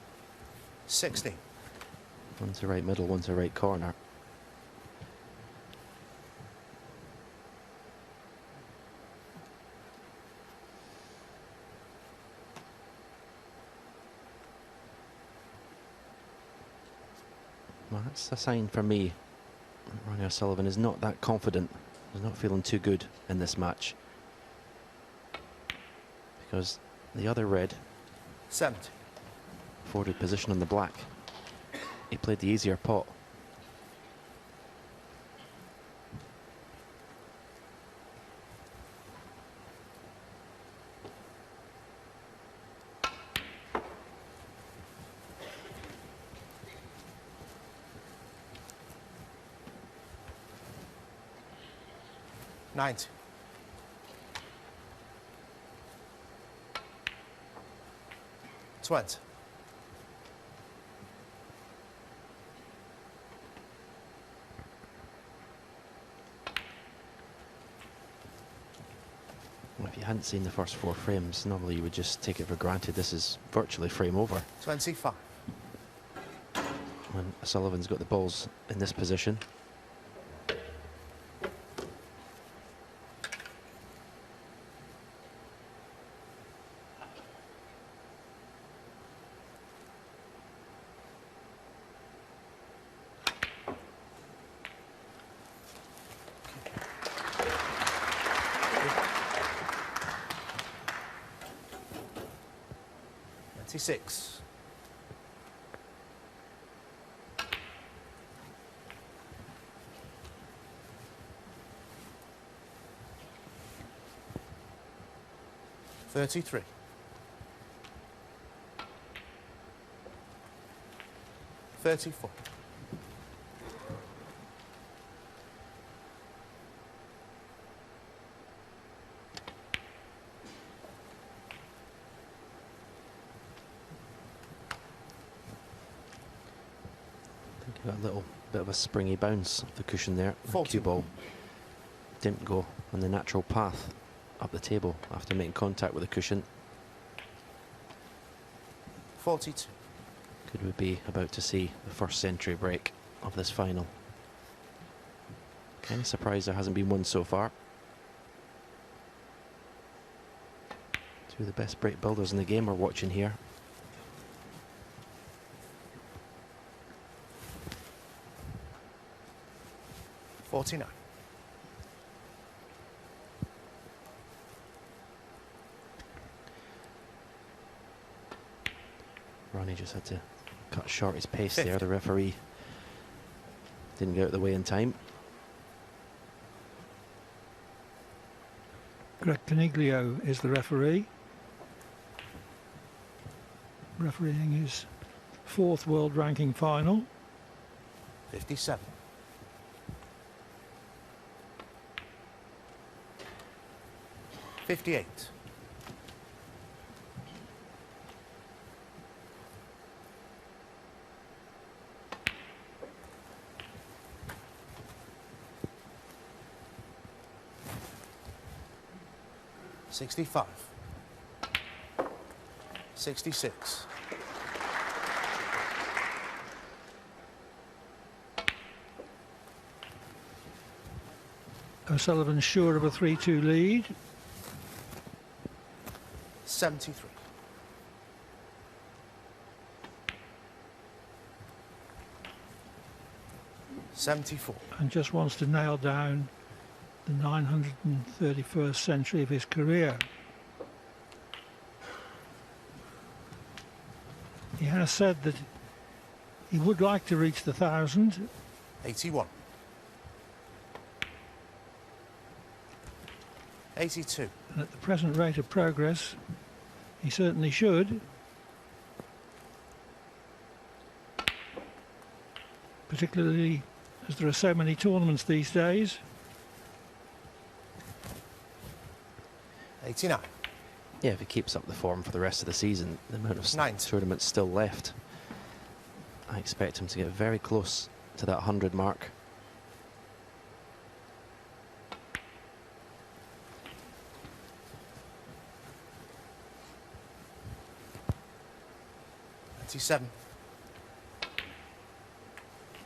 60. One to right middle, one to right corner. Well, that's a sign for me. Ronnie O'Sullivan is not that confident. He's not feeling too good in this match. Because the other red 70. afforded position on the black. He played the easier pot. $90. $20. Well, if you hadn't seen the first 4 frames, normally you would just take it for granted this is virtually frame over. 25. When O'Sullivan's got the balls in this position. 26. $33. 34. Got a little bit of a springy bounce of the cushion there. The 40. cue ball didn't go on the natural path up the table after making contact with the cushion. 42. Could we be about to see the first century break of this final? Kind of surprised there hasn't been one so far. Two of the best break builders in the game are watching here. $49. Ronnie just had to cut short his pace 50. there. The referee didn't get out of the way in time. Greg Caniglio is the referee. Refereeing his 4th world ranking final. 57. 58. 65. 66. O'Sullivan sure of a 3-2 lead. 73. 74. And just wants to nail down the 931st century of his career. He has said that he would like to reach the 1,000. 81. 82. And at the present rate of progress, he certainly should. Particularly as there are so many tournaments these days. 89. Yeah, if he keeps up the form for the rest of the season, the amount of 90. tournaments still left, I expect him to get very close to that 100 mark. $97.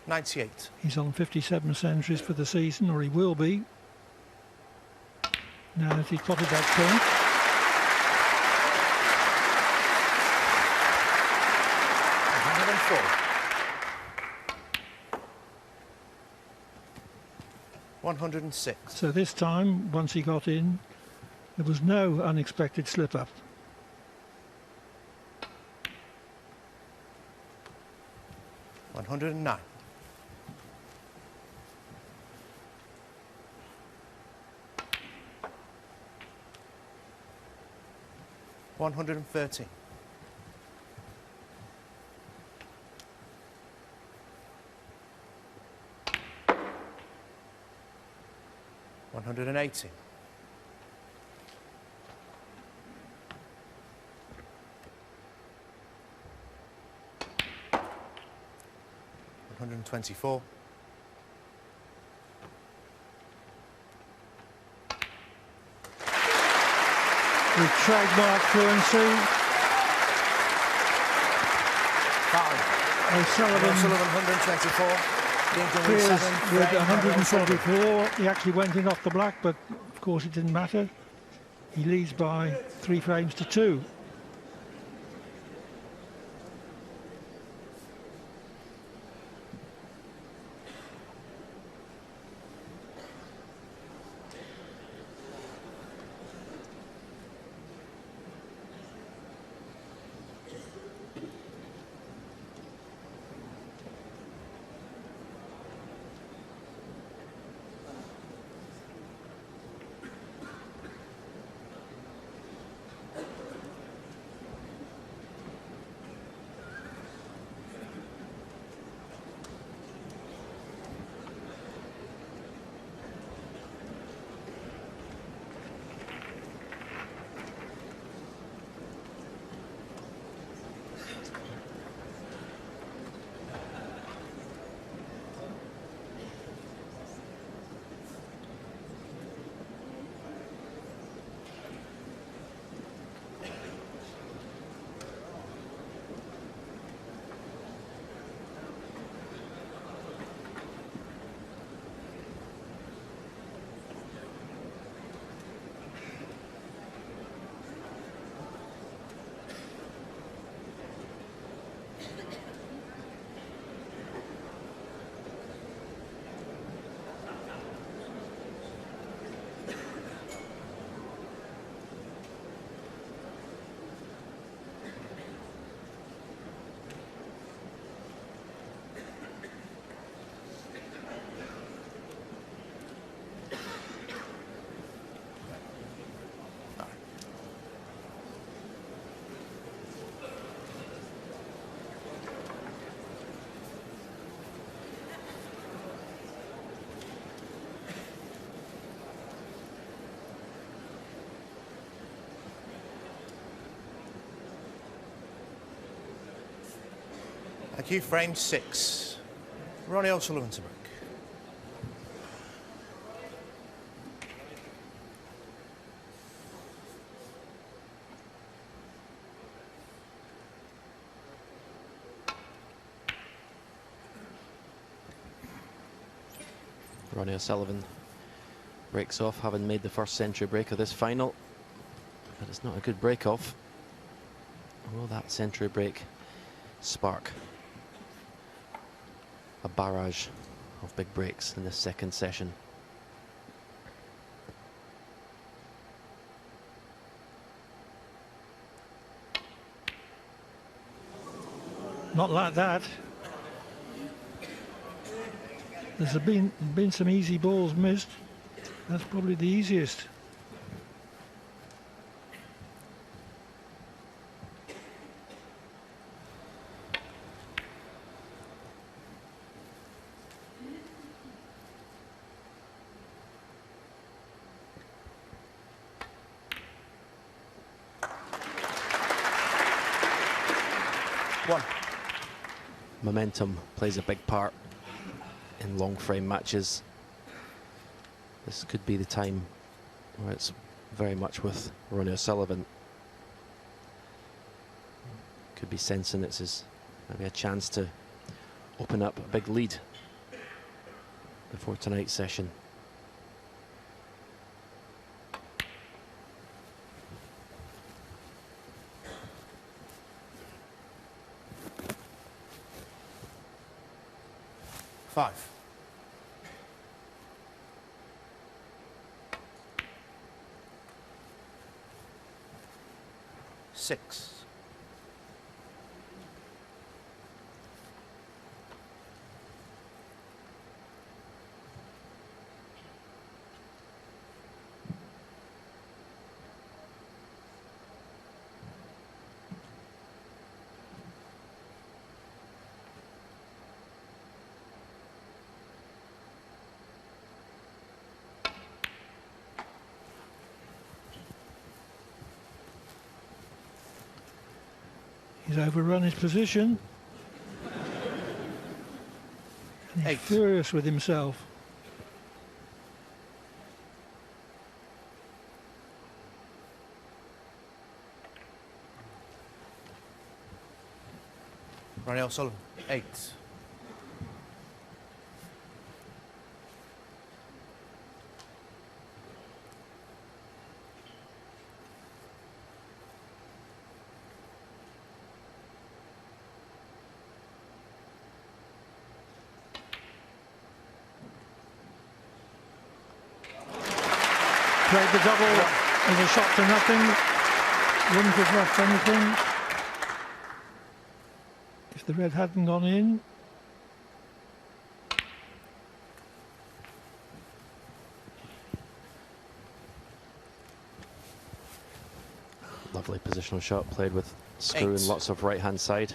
98. He's on 57 centuries for the season, or he will be. Now that he's plotted that point. 106. So this time, once he got in, there was no unexpected slip-up. $109. 113. 118. 124. 'With trademark fluency, 5. O'Sullivan 124. clears with Frame, 124. He actually went in off the black, but of course it didn't matter. He leads by 3 frames to 2. cue, frame 6. Ronnie O'Sullivan to break. Ronnie O'Sullivan breaks off, having made the first century break of this final. But it's not a good break off. Will that century break spark a barrage of big breaks in this second session? Not like that. There's been some easy balls missed. That's probably the easiest. Momentum plays a big part in long frame matches. This could be the time where it's very much with Ronnie O'Sullivan. Could be sensing it's his maybe a chance to open up a big lead before tonight's session. Five. Six. He's overrun his position. And he's 8. furious with himself. Ronnie O'Sullivan, 8. Played the double as a shot to nothing. Wouldn't have left anything if the red hadn't gone in. Lovely positional shot played with screw and 8. lots of right hand side.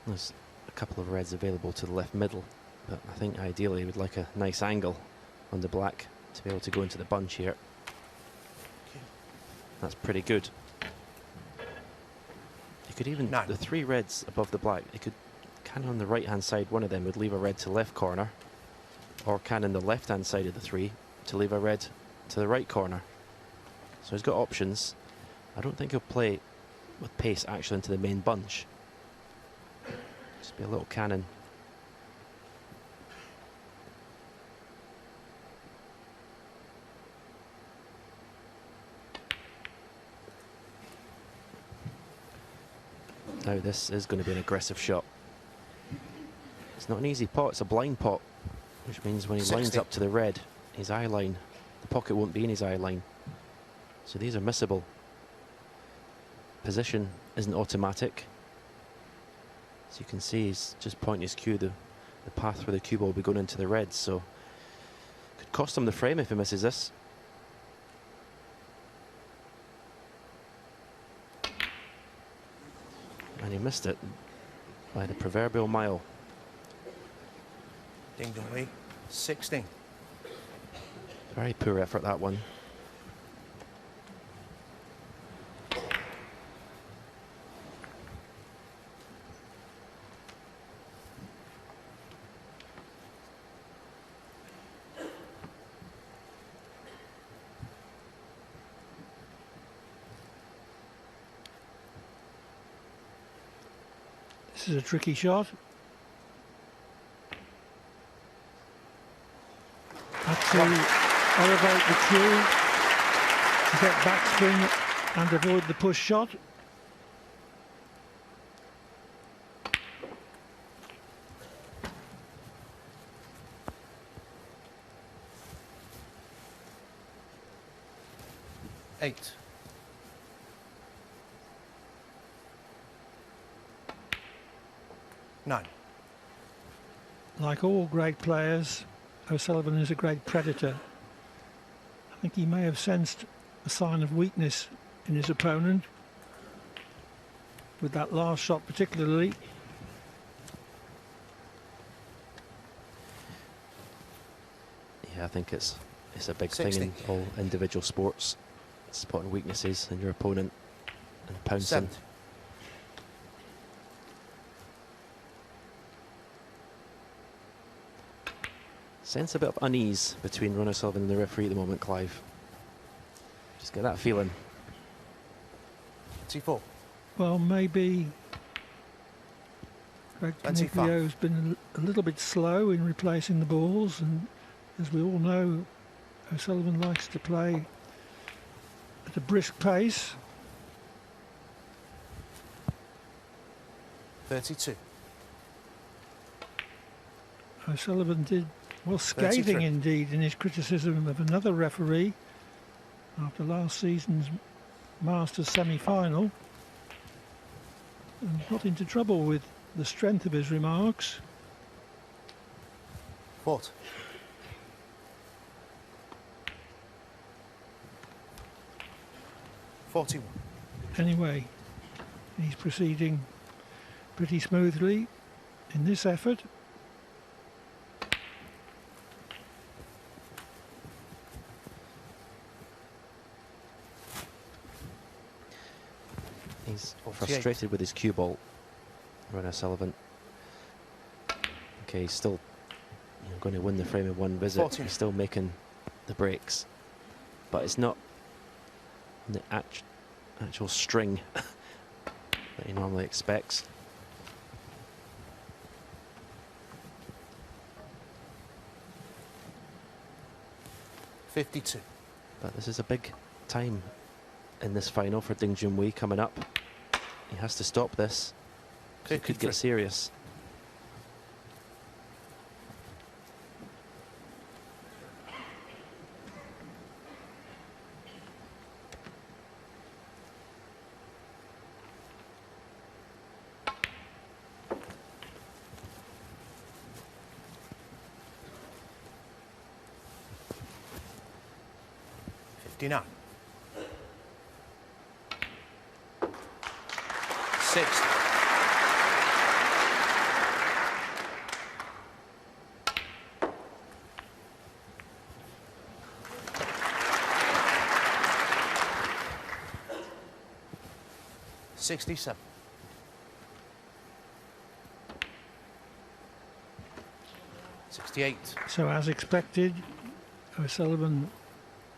There's a couple of reds available to the left middle, but I think ideally we'd like a nice angle on the black to be able to go into the bunch here. That's pretty good. You could even, 9. the 3 reds above the black, you could can on the right hand side, one of them would leave a red to left corner, or can on the left hand side of the 3 to leave a red to the right corner. So he's got options. I don't think he'll play with pace actually into the main bunch. Just be a little cannon. Now this is going to be an aggressive shot. It's not an easy pot, it's a blind pot, which means when he 60. lines up to the red, his eye line, the pocket won't be in his eye line. So these are missable. Position isn't automatic. As you can see, he's just pointing his cue, the path where the cue ball will be going into the reds, so could cost him the frame if he misses this. And he missed it by the proverbial mile. Ding Junhui, 16. Very poor effort, that one. This is a tricky shot. Had to elevate the cue to get backspin and avoid the push shot. Eight. Nine. Like all great players, O'Sullivan is a great predator. I think he may have sensed a sign of weakness in his opponent with that last shot particularly. Yeah, I think it's a big 60. thing in all individual sports. Spotting weaknesses in your opponent and pouncing. 70. Sense a bit of unease between Ronnie O'Sullivan and the referee at the moment, Clive. Just get that feeling. 24. Well, maybe Greg 25. Caniglio's been a little bit slow in replacing the balls, and as we all know, O'Sullivan likes to play at a brisk pace. 32. O'Sullivan was scathing 33. indeed in his criticism of another referee after last season's Masters semi-final, and got into trouble with the strength of his remarks. 40. 41. Anyway, he's proceeding pretty smoothly in this effort. He's 48. frustrated with his cue ball, Ronnie O'Sullivan. Okay, he's still going to win the frame in one visit. 14. He's still making the breaks, but it's not the actual string that he normally expects. $52. But this is a big time in this final for Ding Junhui coming up. He has to stop this. It could 53. get serious. $59. 60. $67. 68. So as expected, O'Sullivan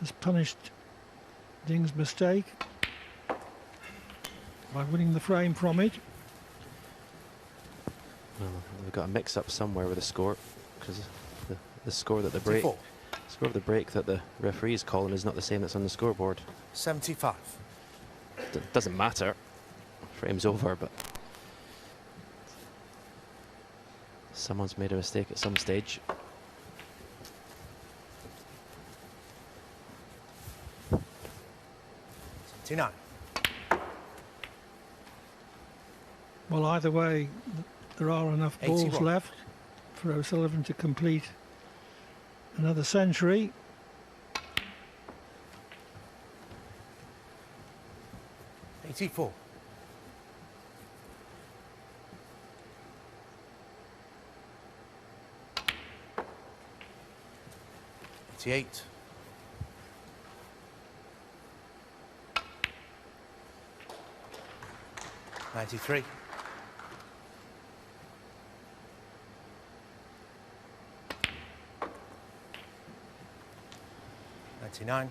has punished Ding's mistake by winning the frame from it. Well, we've got a mix-up somewhere with the score, because the score that the break, 54. score of the break that the referee is calling is not the same that's on the scoreboard. 75. Doesn't matter. Frame's over, but someone's made a mistake at some stage. $79. Well, either way, there are enough balls 81. left for O'Sullivan to complete another century. $84. 84. 88. 93. 99.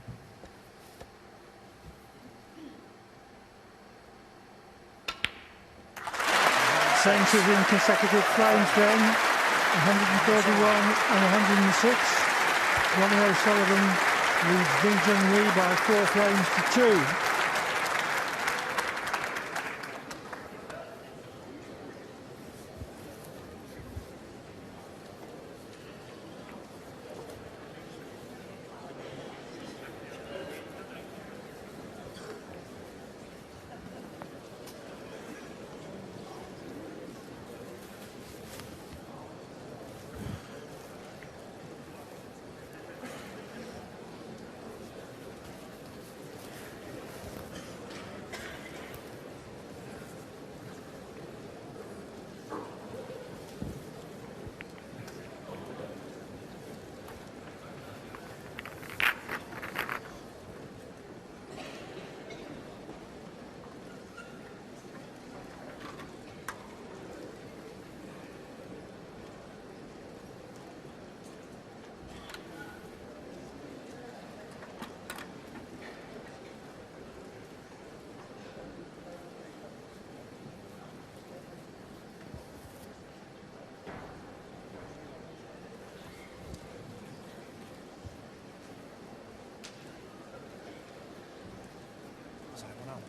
'Centres in consecutive frames then, 131 and 106. Ronnie O'Sullivan leads Junhui by 4 frames to 2. Is that one out?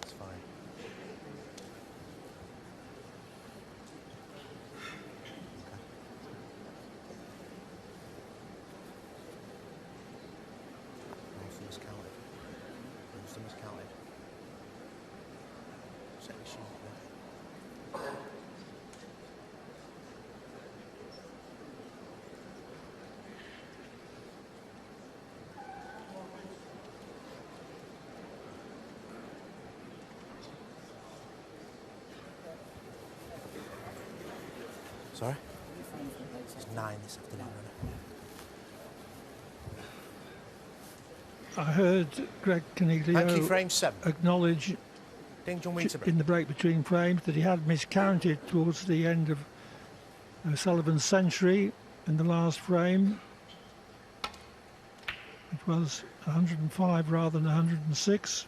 It's fine. Okay. Most of them is counted. Most of them is counted. Set the sheet there. Sorry? It's 9 this afternoon, I heard Greg Hanky Caniglio frame 7. acknowledge Ding Junhui to break. in the break between frames that he had miscounted towards the end of O'Sullivan's century in the last frame. It was 105 rather than 106.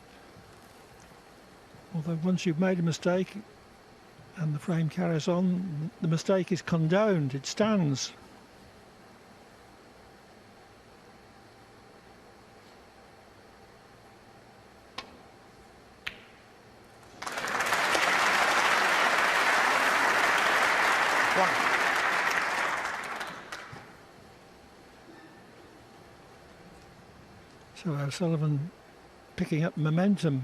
Although once you've made a mistake and the frame carries on, the mistake is condoned, it stands. One. So O'Sullivan picking up momentum.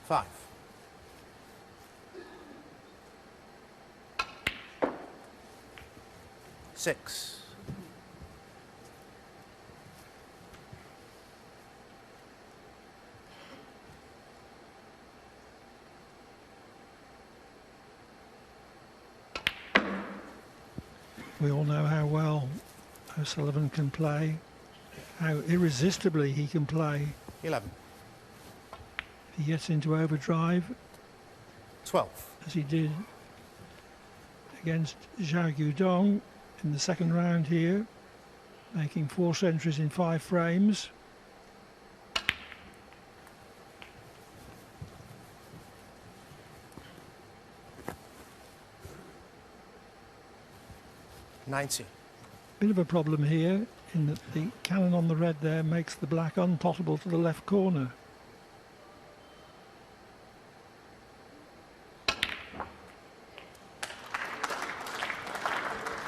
Five. Six. We all know how well O'Sullivan can play, how irresistibly he can play. 11. If he gets into overdrive, 12. as he did against Zhao Guodong in the second round here, making 4 centuries in 5 frames. $90. Bit of a problem here in that the cannon on the red there makes the black untottable to the left corner.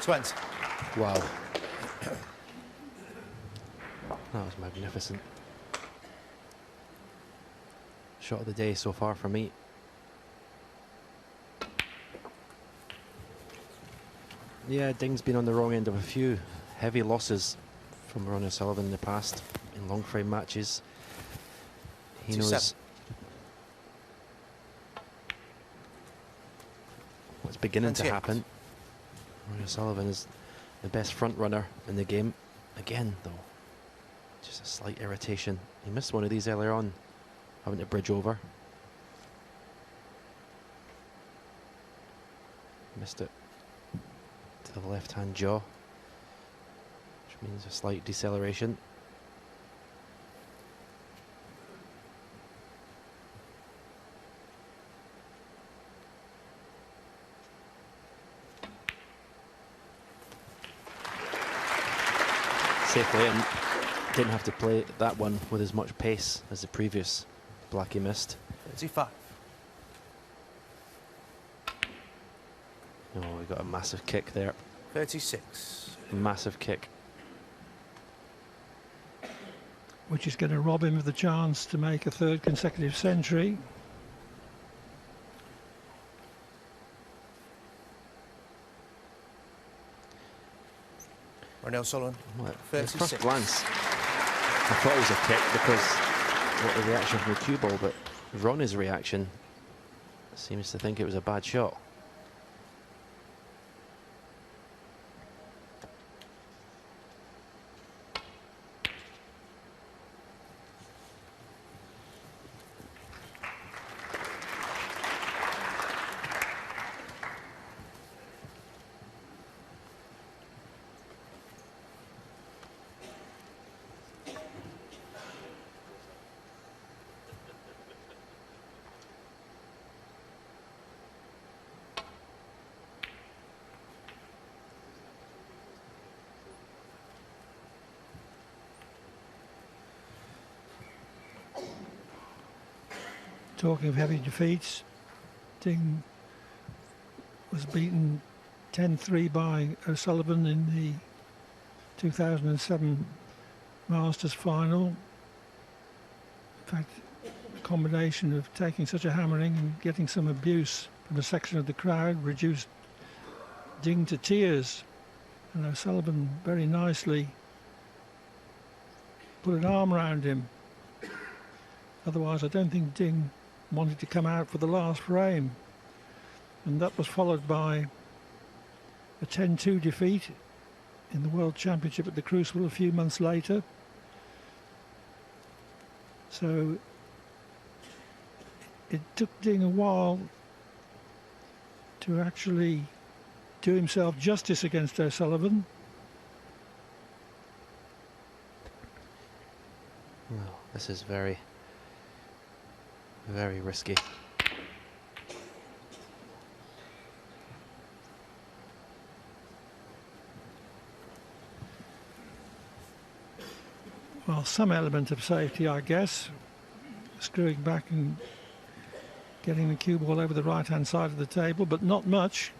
$20. Wow. That was magnificent. shot of the day so far for me. Yeah, Ding's been on the wrong end of a few heavy losses from Ronnie O'Sullivan in the past in long frame matches. He knows what's beginning to happen. Ronnie O'Sullivan is the best front runner in the game. Again, though, just a slight irritation. He missed one of these earlier on, having to bridge over. Missed it to the left-hand jaw, which means a slight deceleration. Safely in. Didn't have to play that one with as much pace as the previous black he missed. 35. Oh, we got a massive kick there. 36. Massive kick. Which is going to rob him of the chance to make a third consecutive century. Ronnie O'Sullivan. Well, at 36. first glance, I thought it was a kick because what the reaction from the cue ball, but Ronnie's reaction seems to think it was a bad shot. Talking of heavy defeats, Ding was beaten 10-3 by O'Sullivan in the 2007 Masters final. In fact, a combination of taking such a hammering and getting some abuse from a section of the crowd reduced Ding to tears, and O'Sullivan very nicely put an arm around him. Otherwise, I don't think Ding wanted to come out for the last frame, and that was followed by a 10-2 defeat in the World Championship at the Crucible a few months later. So it took Ding a while to actually do himself justice against O'Sullivan. Well, this is very risky. Well, some element of safety, I guess. Screwing back and getting the cue ball over the right-hand side of the table, but not much.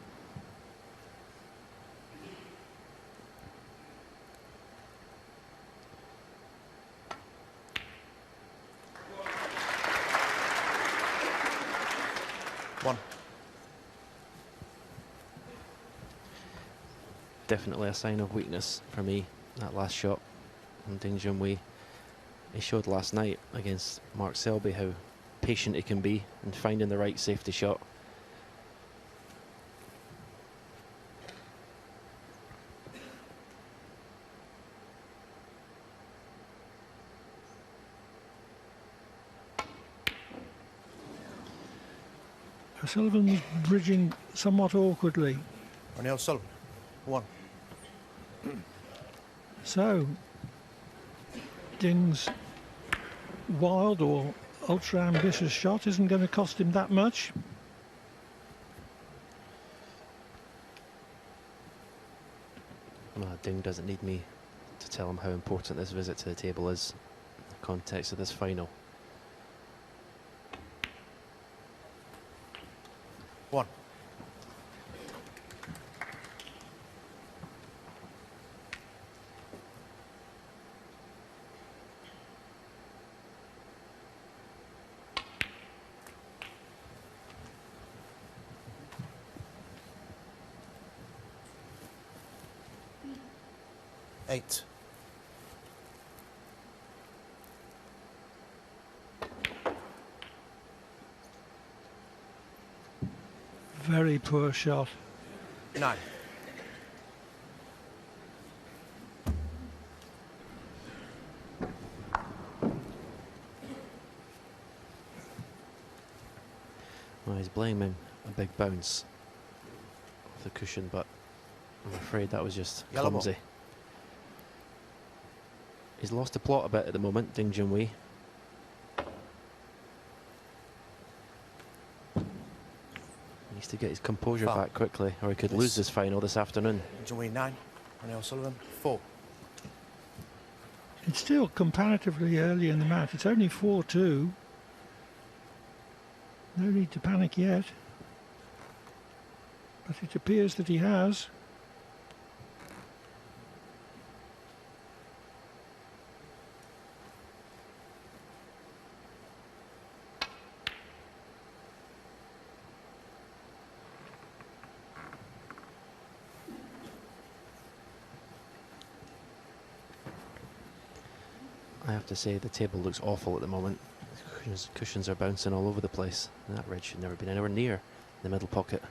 Definitely a sign of weakness for me, that last shot from Ding Junhui. He showed last night against Mark Selby how patient he can be in finding the right safety shot. O'Sullivan was bridging somewhat awkwardly. Ronnie O'Sullivan. 1. So, Ding's wild or ultra ambitious shot isn't going to cost him that much. Well, Ding doesn't need me to tell him how important this visit to the table is in the context of this final. 1. 8. Very poor shot. 9. Well, he's blaming a big bounce off the cushion, but I'm afraid that was just Yellow ball. clumsy. He's lost the plot a bit at the moment, Ding Junhui. Needs to get his composure Foul. back quickly, or he could Miss. lose this final this afternoon. Junhui 9. Ronnie O'Sullivan 4. It's still comparatively early in the match. It's only 4-2. No need to panic yet. But it appears that he has. I have to say the table looks awful at the moment. Cushions are bouncing all over the place. And that red should never be anywhere near the middle pocket.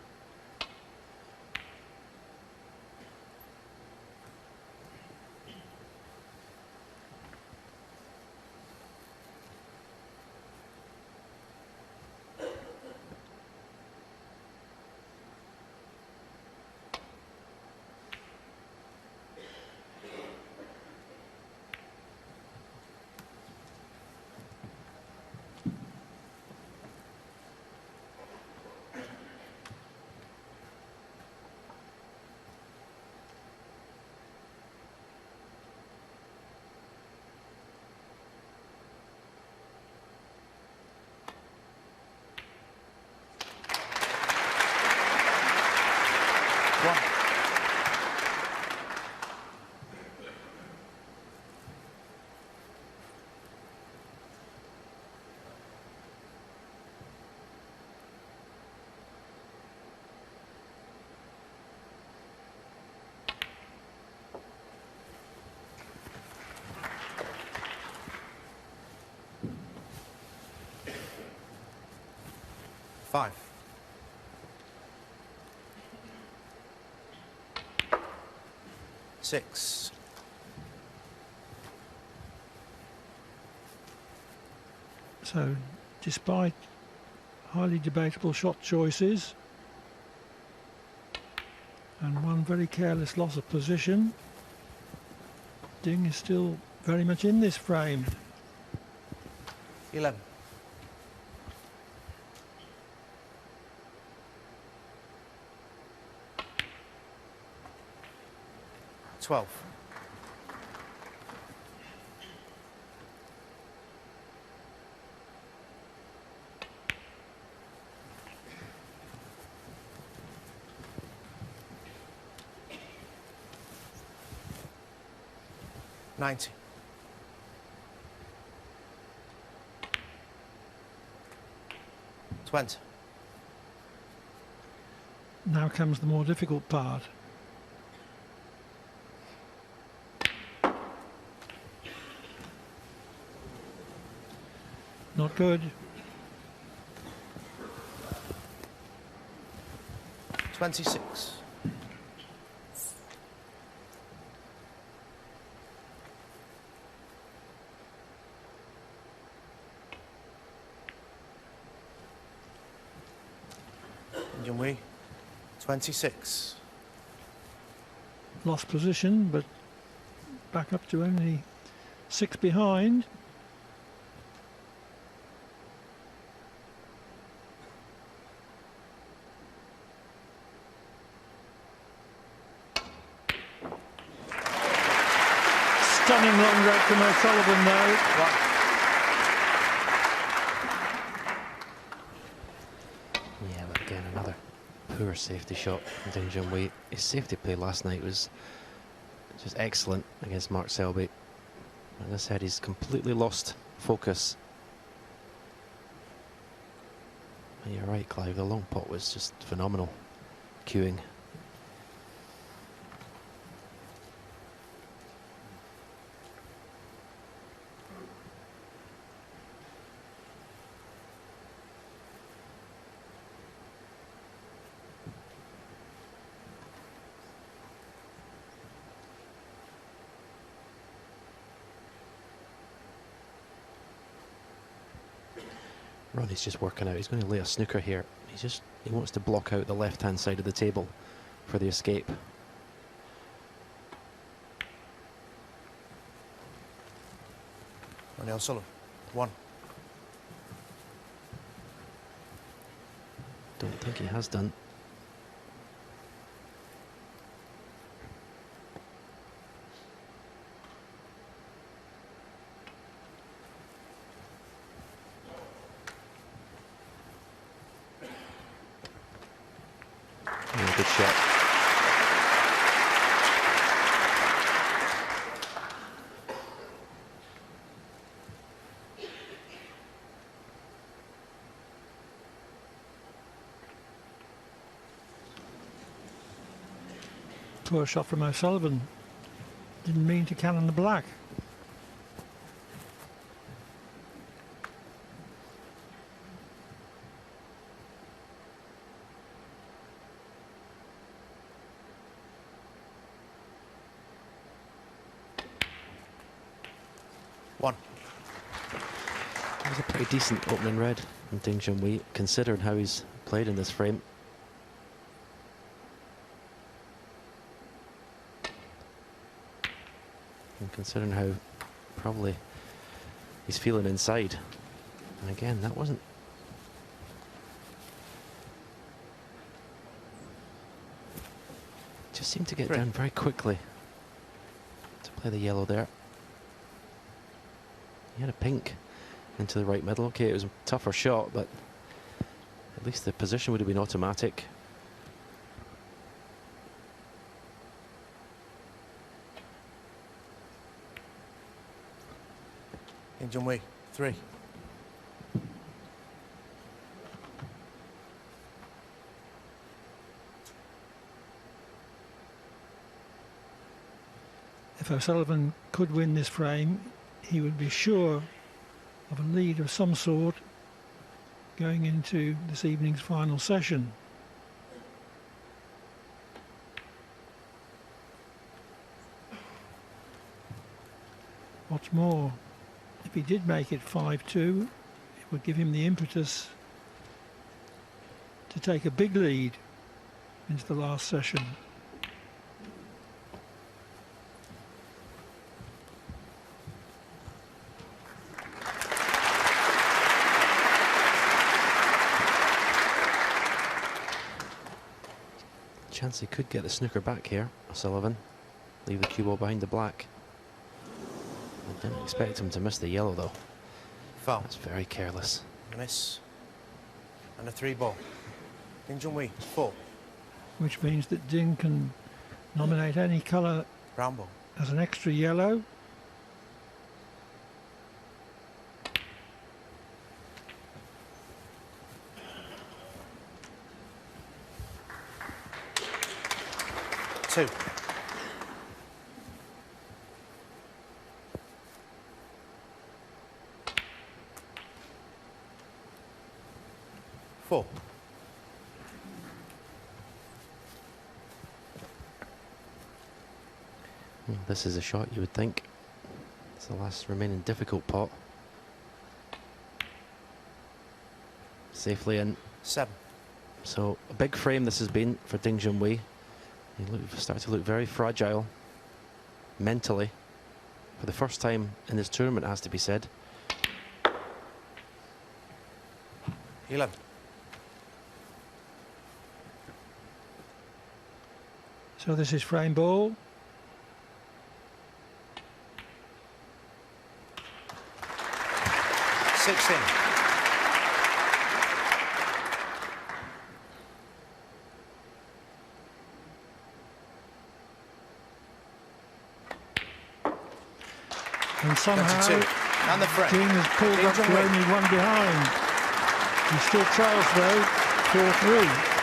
Five. Six. So, despite highly debatable shot choices and one very careless loss of position, Ding is still very much in this frame. 11. 12. 90. 20. Now comes the more difficult part. Not good. 26. 26. Lost position, but back up to only 6 behind. Stunning long break from O'Sullivan though. Yeah, but again, another poor safety shot from Ding Junhui. His safety play last night was just excellent against Mark Selby. As I said, he's completely lost focus. And you're right, Clive, the long pot was just phenomenal cueing. Ronnie's just working out. He's going to lay a snooker here. He wants to block out the left-hand side of the table for the escape. Ronnie O'Sullivan, 1. Don't think he has done. Yeah, good shot. Poor shot from O'Sullivan. Didn't mean to cannon the black. One. It was a pretty decent opening red from Junhui, considering how he's played in this frame. And considering how probably he's feeling inside. And again, that wasn't... Just seemed to get down very quickly to play the yellow there. He had a pink into the right middle. Okay, it was a tougher shot, but at least the position would have been automatic. In Junhui, 3. If O'Sullivan could win this frame, he would be sure of a lead of some sort going into this evening's final session. What's more, if he did make it 5-2, it would give him the impetus to take a big lead into the last session. Chance he could get the snooker back here, O'Sullivan. Leave the cue ball behind the black. I didn't expect him to miss the yellow though. Foul. That's very careless. Miss. And a 3 ball. In Junhui, 4. Which means that Ding can nominate any colour Brown ball. as an extra yellow. Two. Four. Well, this is a shot you would think. It's the last remaining difficult pot. Safely in. 7. So a big frame this has been for Ding Junhui. He started to look very fragile mentally for the first time in this tournament, has to be said. 11. So this is frame ball. Six in. And somehow 22. And the frame. Ding has pulled Ding up to Junhui. only one behind. He still trails though, 4-3.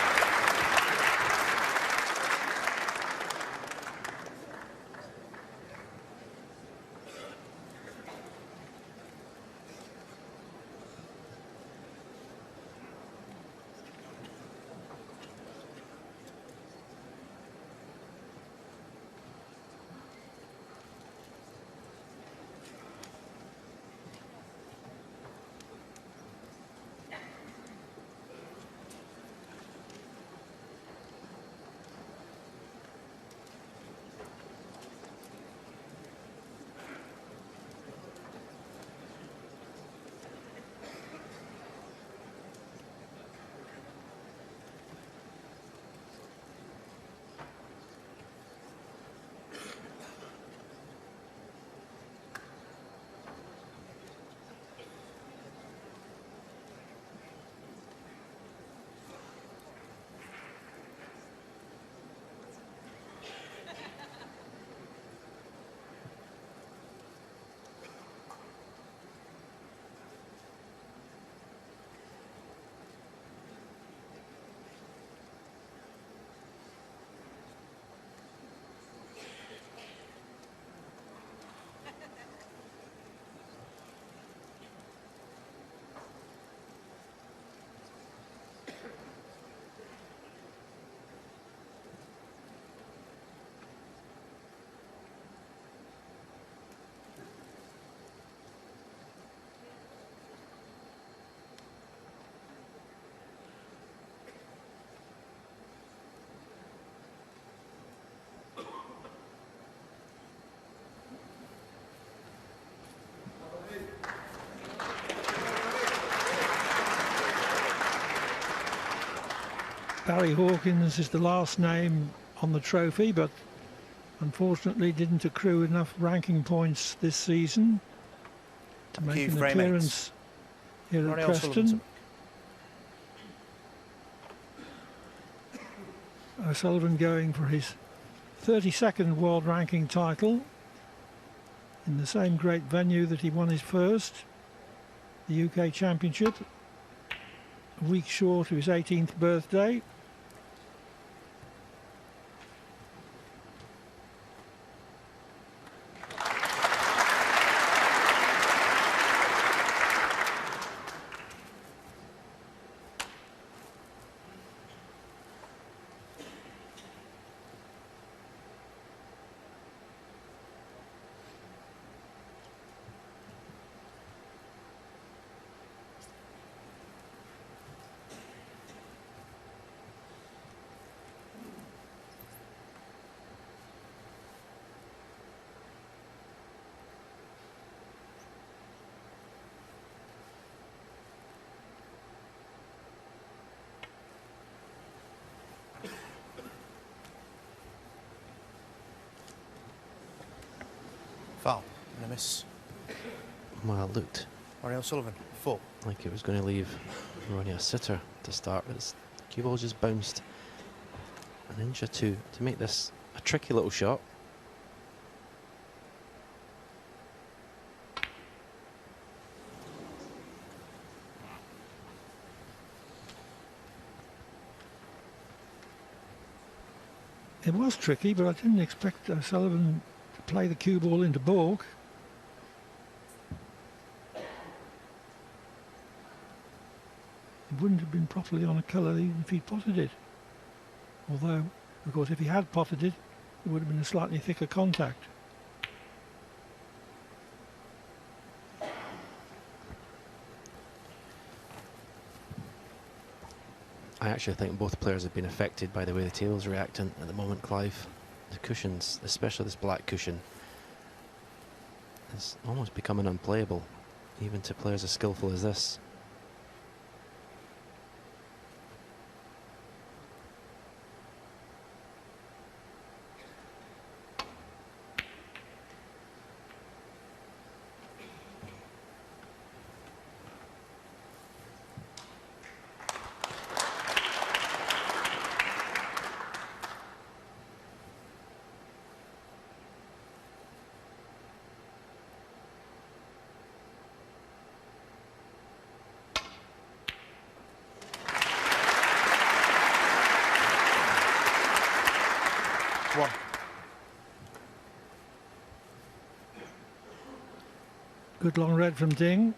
Barry Hawkins is the last name on the trophy, but unfortunately didn't accrue enough ranking points this season to Thank make you, an frame appearance here Ronnie at O'Sullivan. Preston. O'Sullivan going for his 32nd world ranking title in the same great venue that he won his first, the UK Championship, a week short of his 18th birthday. Foul. And a miss. Well, it looked Ronnie O'Sullivan, 4. like it was going to leave Ronnie a sitter to start, but his cue ball just bounced an inch or two to make this a tricky little shot. It was tricky, but I didn't expect O'Sullivan to play the cue ball into baulk. It wouldn't have been properly on a colour even if he'd potted it. Although, of course, if he had potted it, it would have been a slightly thicker contact. I actually think both players have been affected by the way the table's reacting at the moment, Clive. The cushions, especially this black cushion, is almost becoming unplayable, even to players as skillful as this. One. Good long red from Ding.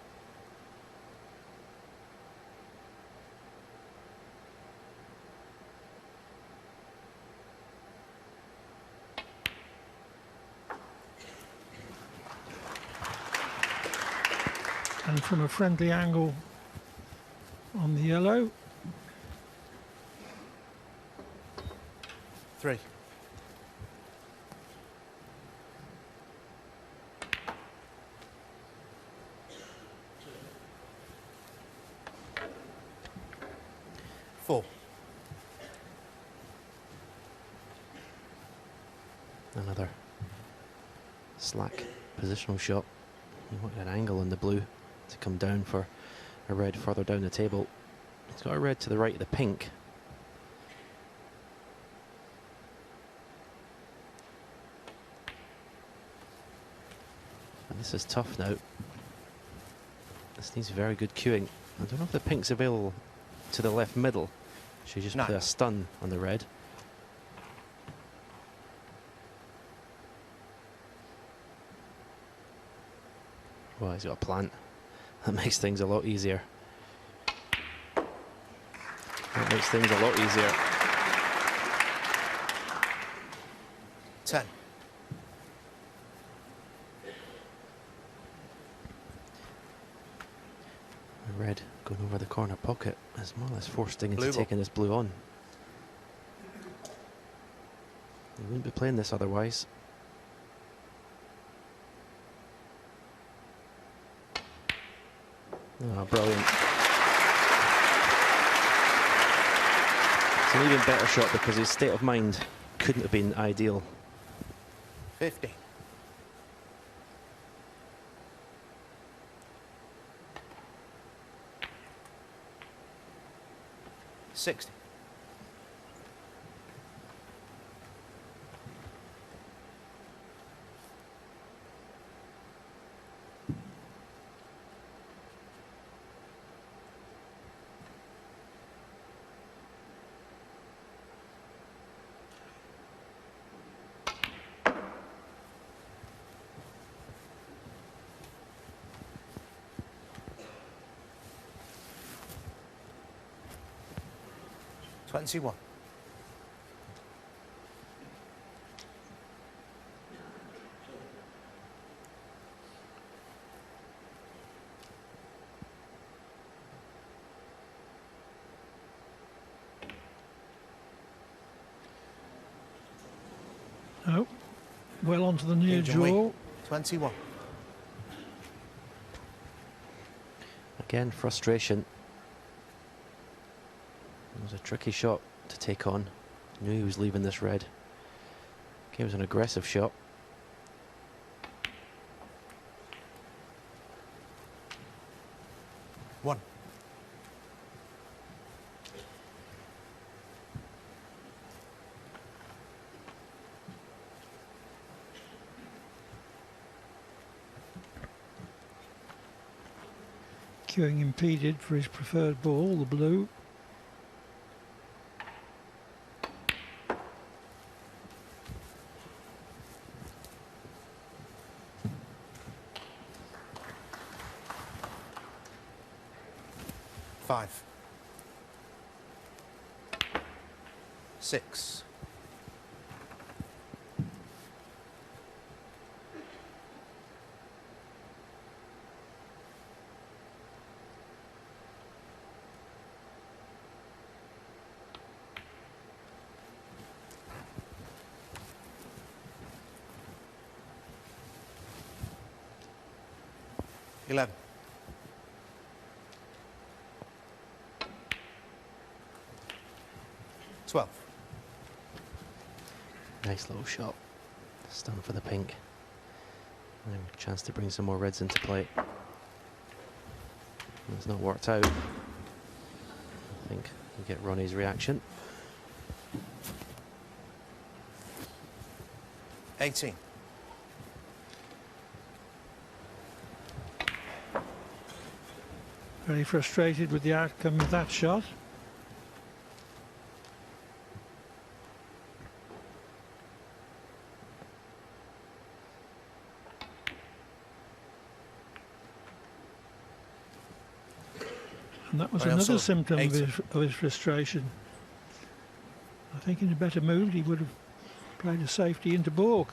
And from a friendly angle on the yellow. 3. Another slack positional shot. He wanted an angle in the blue to come down for a red further down the table. He's got a red to the right of the pink. And this is tough now. This needs very good cueing. I don't know if the pink's available to the left middle. She just play a stun on the red. Well, he's got a plant. That makes things a lot easier. That makes things a lot easier. 10. The red going over the corner pocket is more or less forced Ding into Blue ball. taking this blue on. He wouldn't be playing this otherwise. Oh, brilliant. It's an even better shot because his state of mind couldn't have been ideal. 50. $60. $21. Oh, well onto the near Junhui, draw. 21. Again, frustration. It was a tricky shot to take on. Knew he was leaving this red. It was an aggressive shot. One. Queuing impeded for his preferred ball, the blue. Five. 6. $11. $12. Nice little shot. Stun for the pink. And a chance to bring some more reds into play. It's not worked out. I think we'll get Ronnie's reaction. 18. Very frustrated with the outcome of that shot. And that was Right, another also symptom of 80. his frustration. I think in a better mood he would have played a safety into baulk.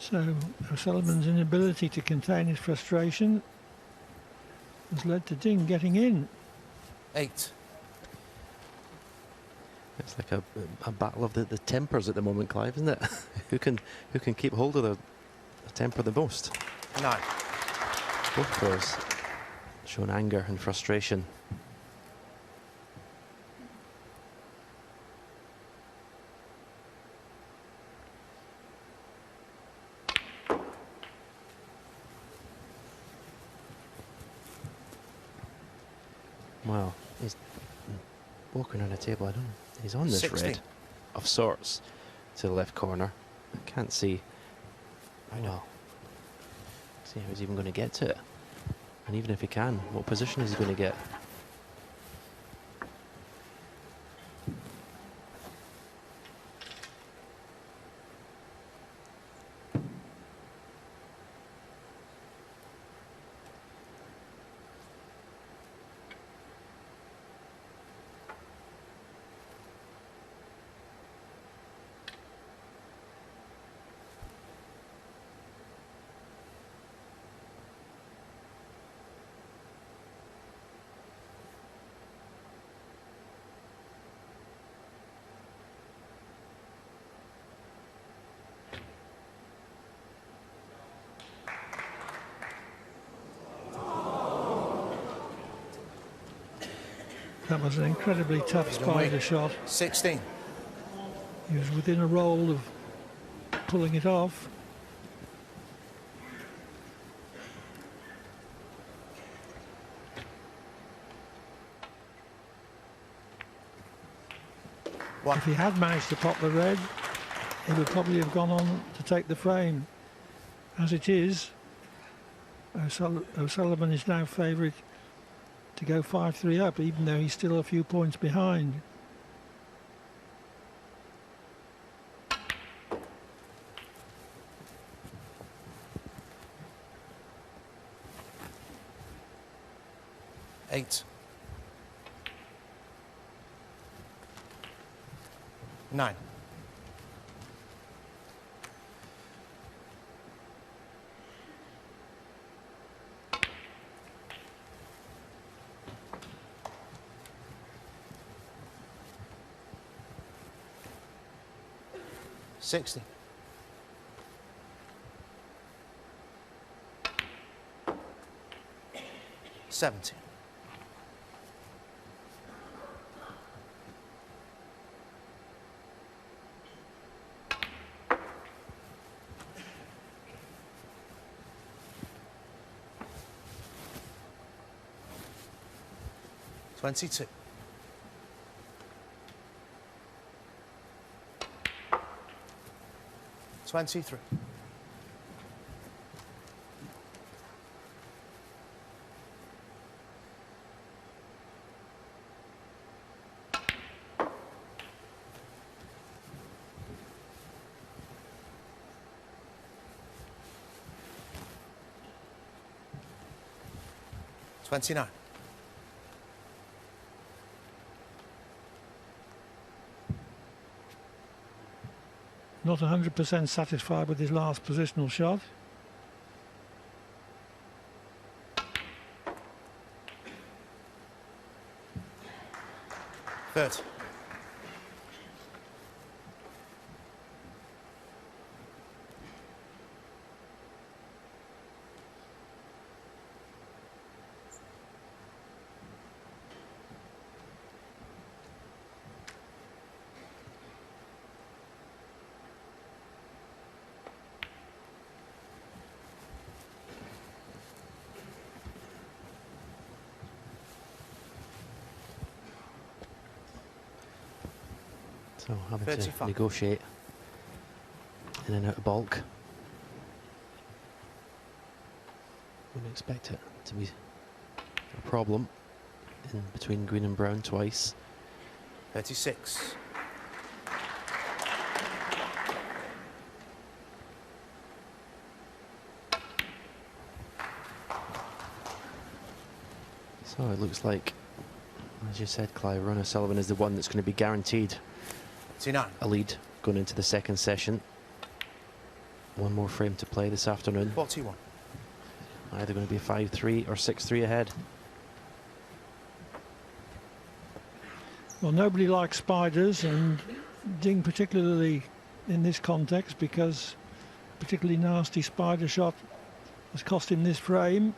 So O'Sullivan's inability to contain his frustration has led to Ding getting in. 8. It's like a battle of the tempers at the moment, Clive, isn't it? who can keep hold of the temper the most? 9. Both players showing anger and frustration. Wow, he's walking around the table. I don't know. He's on this 16. red of sorts to the left corner. I can't see. I know. See how he's even going to get to it. And even if he can, what position is he going to get? That was an incredibly tough spider shot. 16. He was within a roll of pulling it off. If he had managed to pop the red, he would probably have gone on to take the frame. As it is, O'Sullivan is now favourite to go 5-3 up, even though he's still a few points behind. Eight. 9. $60. 70. 22. 23. 29. 100% satisfied with his last positional shot. $30. So having 35. to negotiate in and out of bulk. Wouldn't expect it to be a problem in between green and brown twice. 36. So it looks like, as you said, Clive, Ronnie O'Sullivan is the one that's going to be guaranteed 39. a lead going into the second session. One more frame to play this afternoon. 41. Either going to be 5-3 or 6-3 ahead. Well, nobody likes spiders, and Ding particularly in this context, because a particularly nasty spider shot has cost him this frame.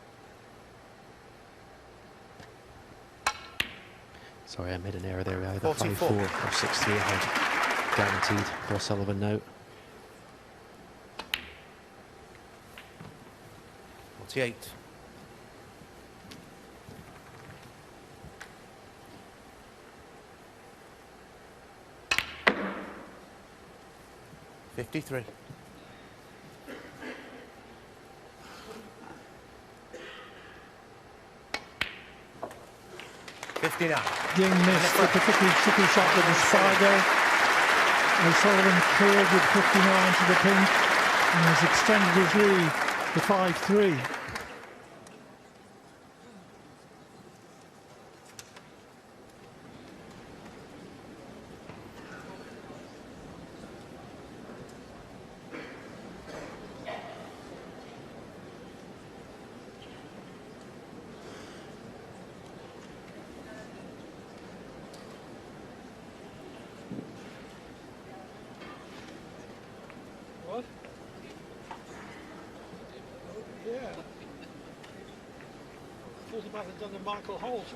Sorry, I made an error there. Either 44. 5-4 or 6-3 ahead. Guaranteed for O'Sullivan now. 48. 53. 59. Ding missed a particularly tricky shot with the spider. O'Sullivan cleared with 59 to the pink and has extended his lead to 5-3. What? Yeah. I thought about it done to Michael Holt.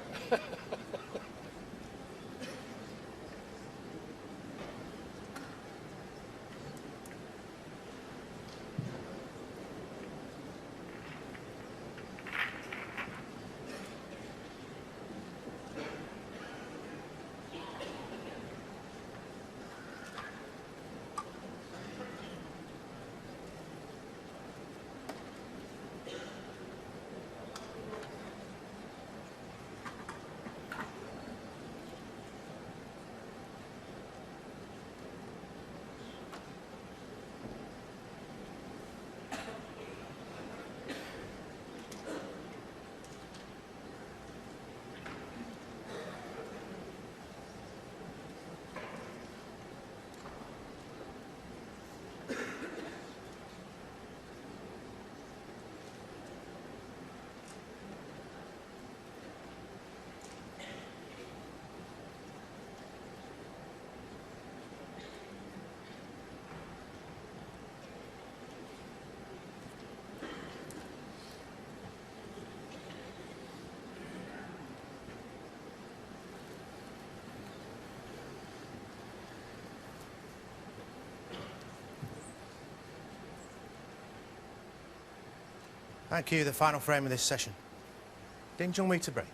Thank you. The final frame of this session. Ding Junhui to break.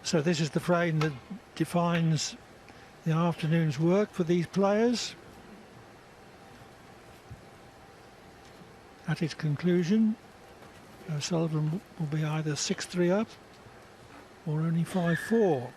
So this is the frame that defines the afternoon's work for these players. At its conclusion, Sullivan will be either 6-3 up or only 5-4.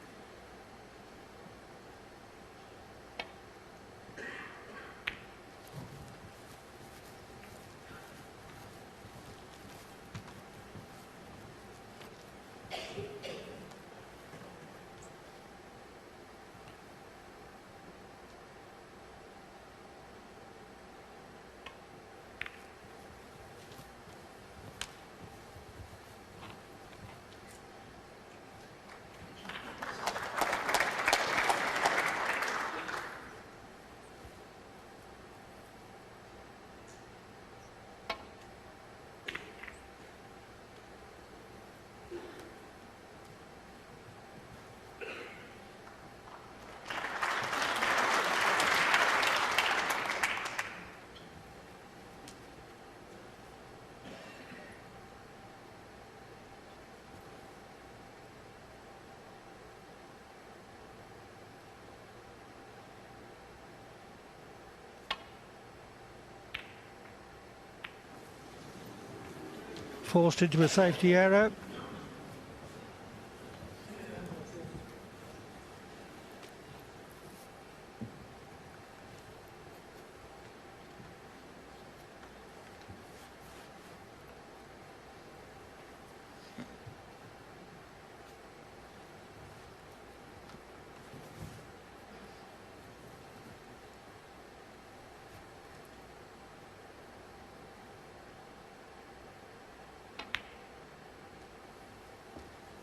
Forced into a safety error.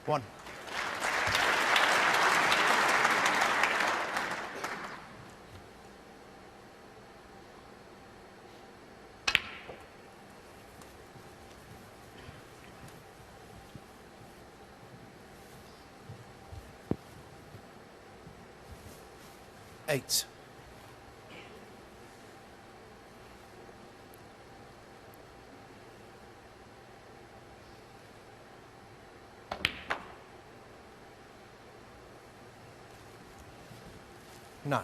One. Eight. Nine.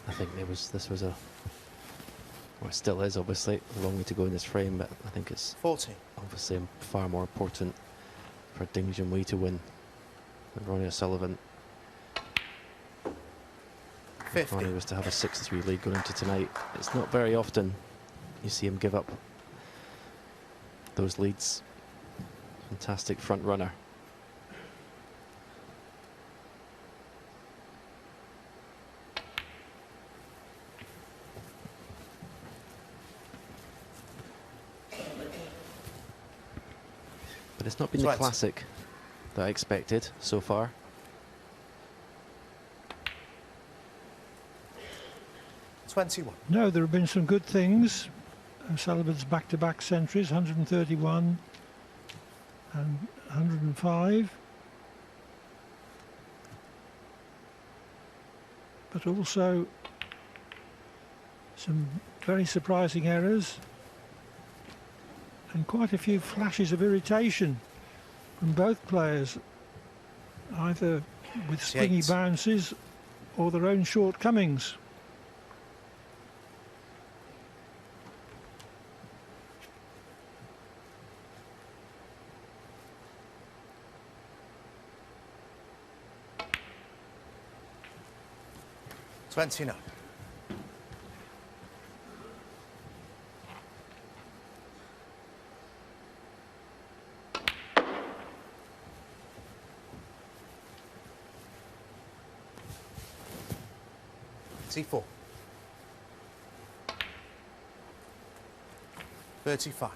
I think this was a, well, it still is obviously a long way to go in this frame, but I think it's 14. obviously far more important for Ding Junhui to win than Ronnie O'Sullivan. 50. Ronnie was to have a 6-3 lead going into tonight. It's not very often you see him give up those leads. Fantastic front runner. But it's not been the Right. classic that I expected so far. No, there have been some good things. Sullivan's back-to-back centuries, 131 and 105. But also some very surprising errors and quite a few flashes of irritation from both players, either with springy 68. bounces or their own shortcomings. $29. C4. 35.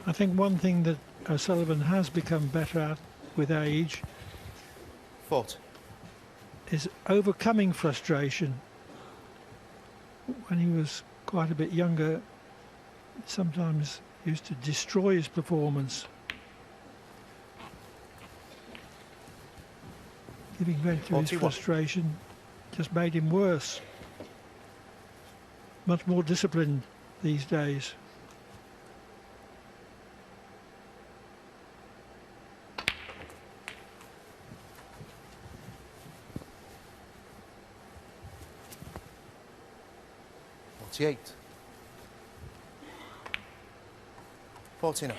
I think one thing that O'Sullivan has become better at with age Fought. is overcoming frustration. When he was quite a bit younger, sometimes used to destroy his performance. Giving vent to his 41. frustration just made him worse. Much more disciplined these days. Eight. 49.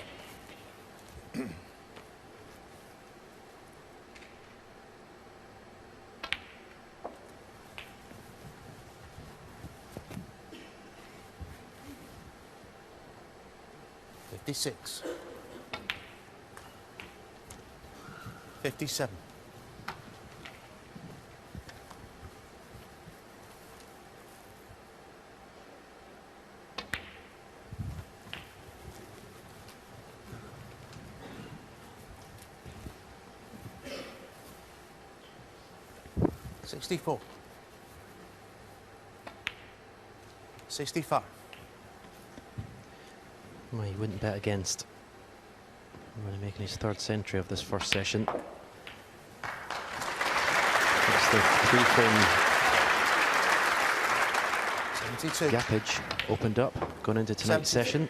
$56. 57. 64. 65. Well, he wouldn't bet against Ronnie making his 3rd century of this first session. It's the 3-frame 72. gappage opened up going into tonight's 72. session.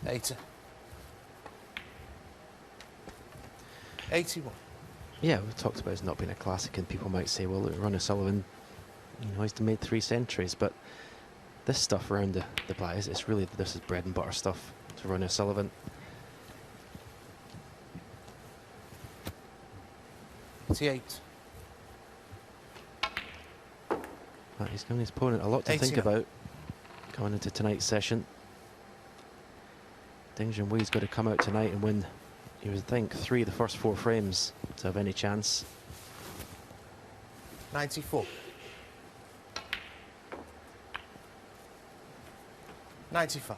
$80. 81. Yeah, we've talked about it's not being a classic, and people might say, well, look, Ronnie Sullivan, you know, he's made 3 centuries, but this stuff around the black, it's really, this is bread and butter stuff to Ronnie Sullivan. 88. He's giving his opponent a lot to think 89. about going into tonight's session. Junhui's got to come out tonight and win, you would think, 3 of the first 4 frames to have any chance. 94. 95.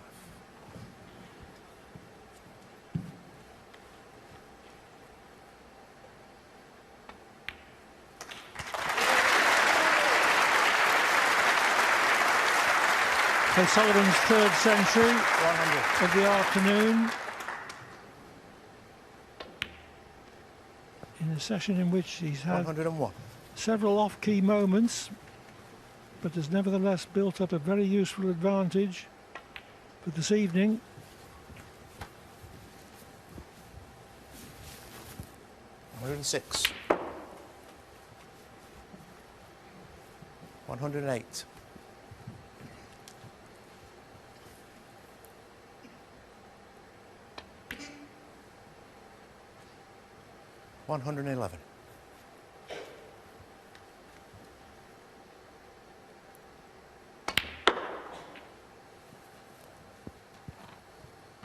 O'Sullivan's 3rd century 100. of the afternoon, in a session in which he's had 101. several off-key moments, but has nevertheless built up a very useful advantage for this evening. 106. 108. 111.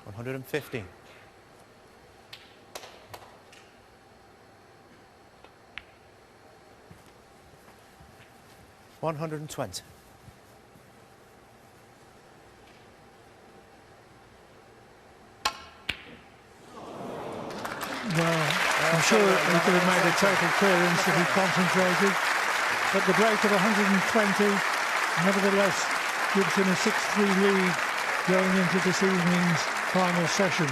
115. 120. Well, I'm sure he could have made a total clearance if he concentrated, but the break of 120 nevertheless gives him a 6-3 lead going into this evening's final session.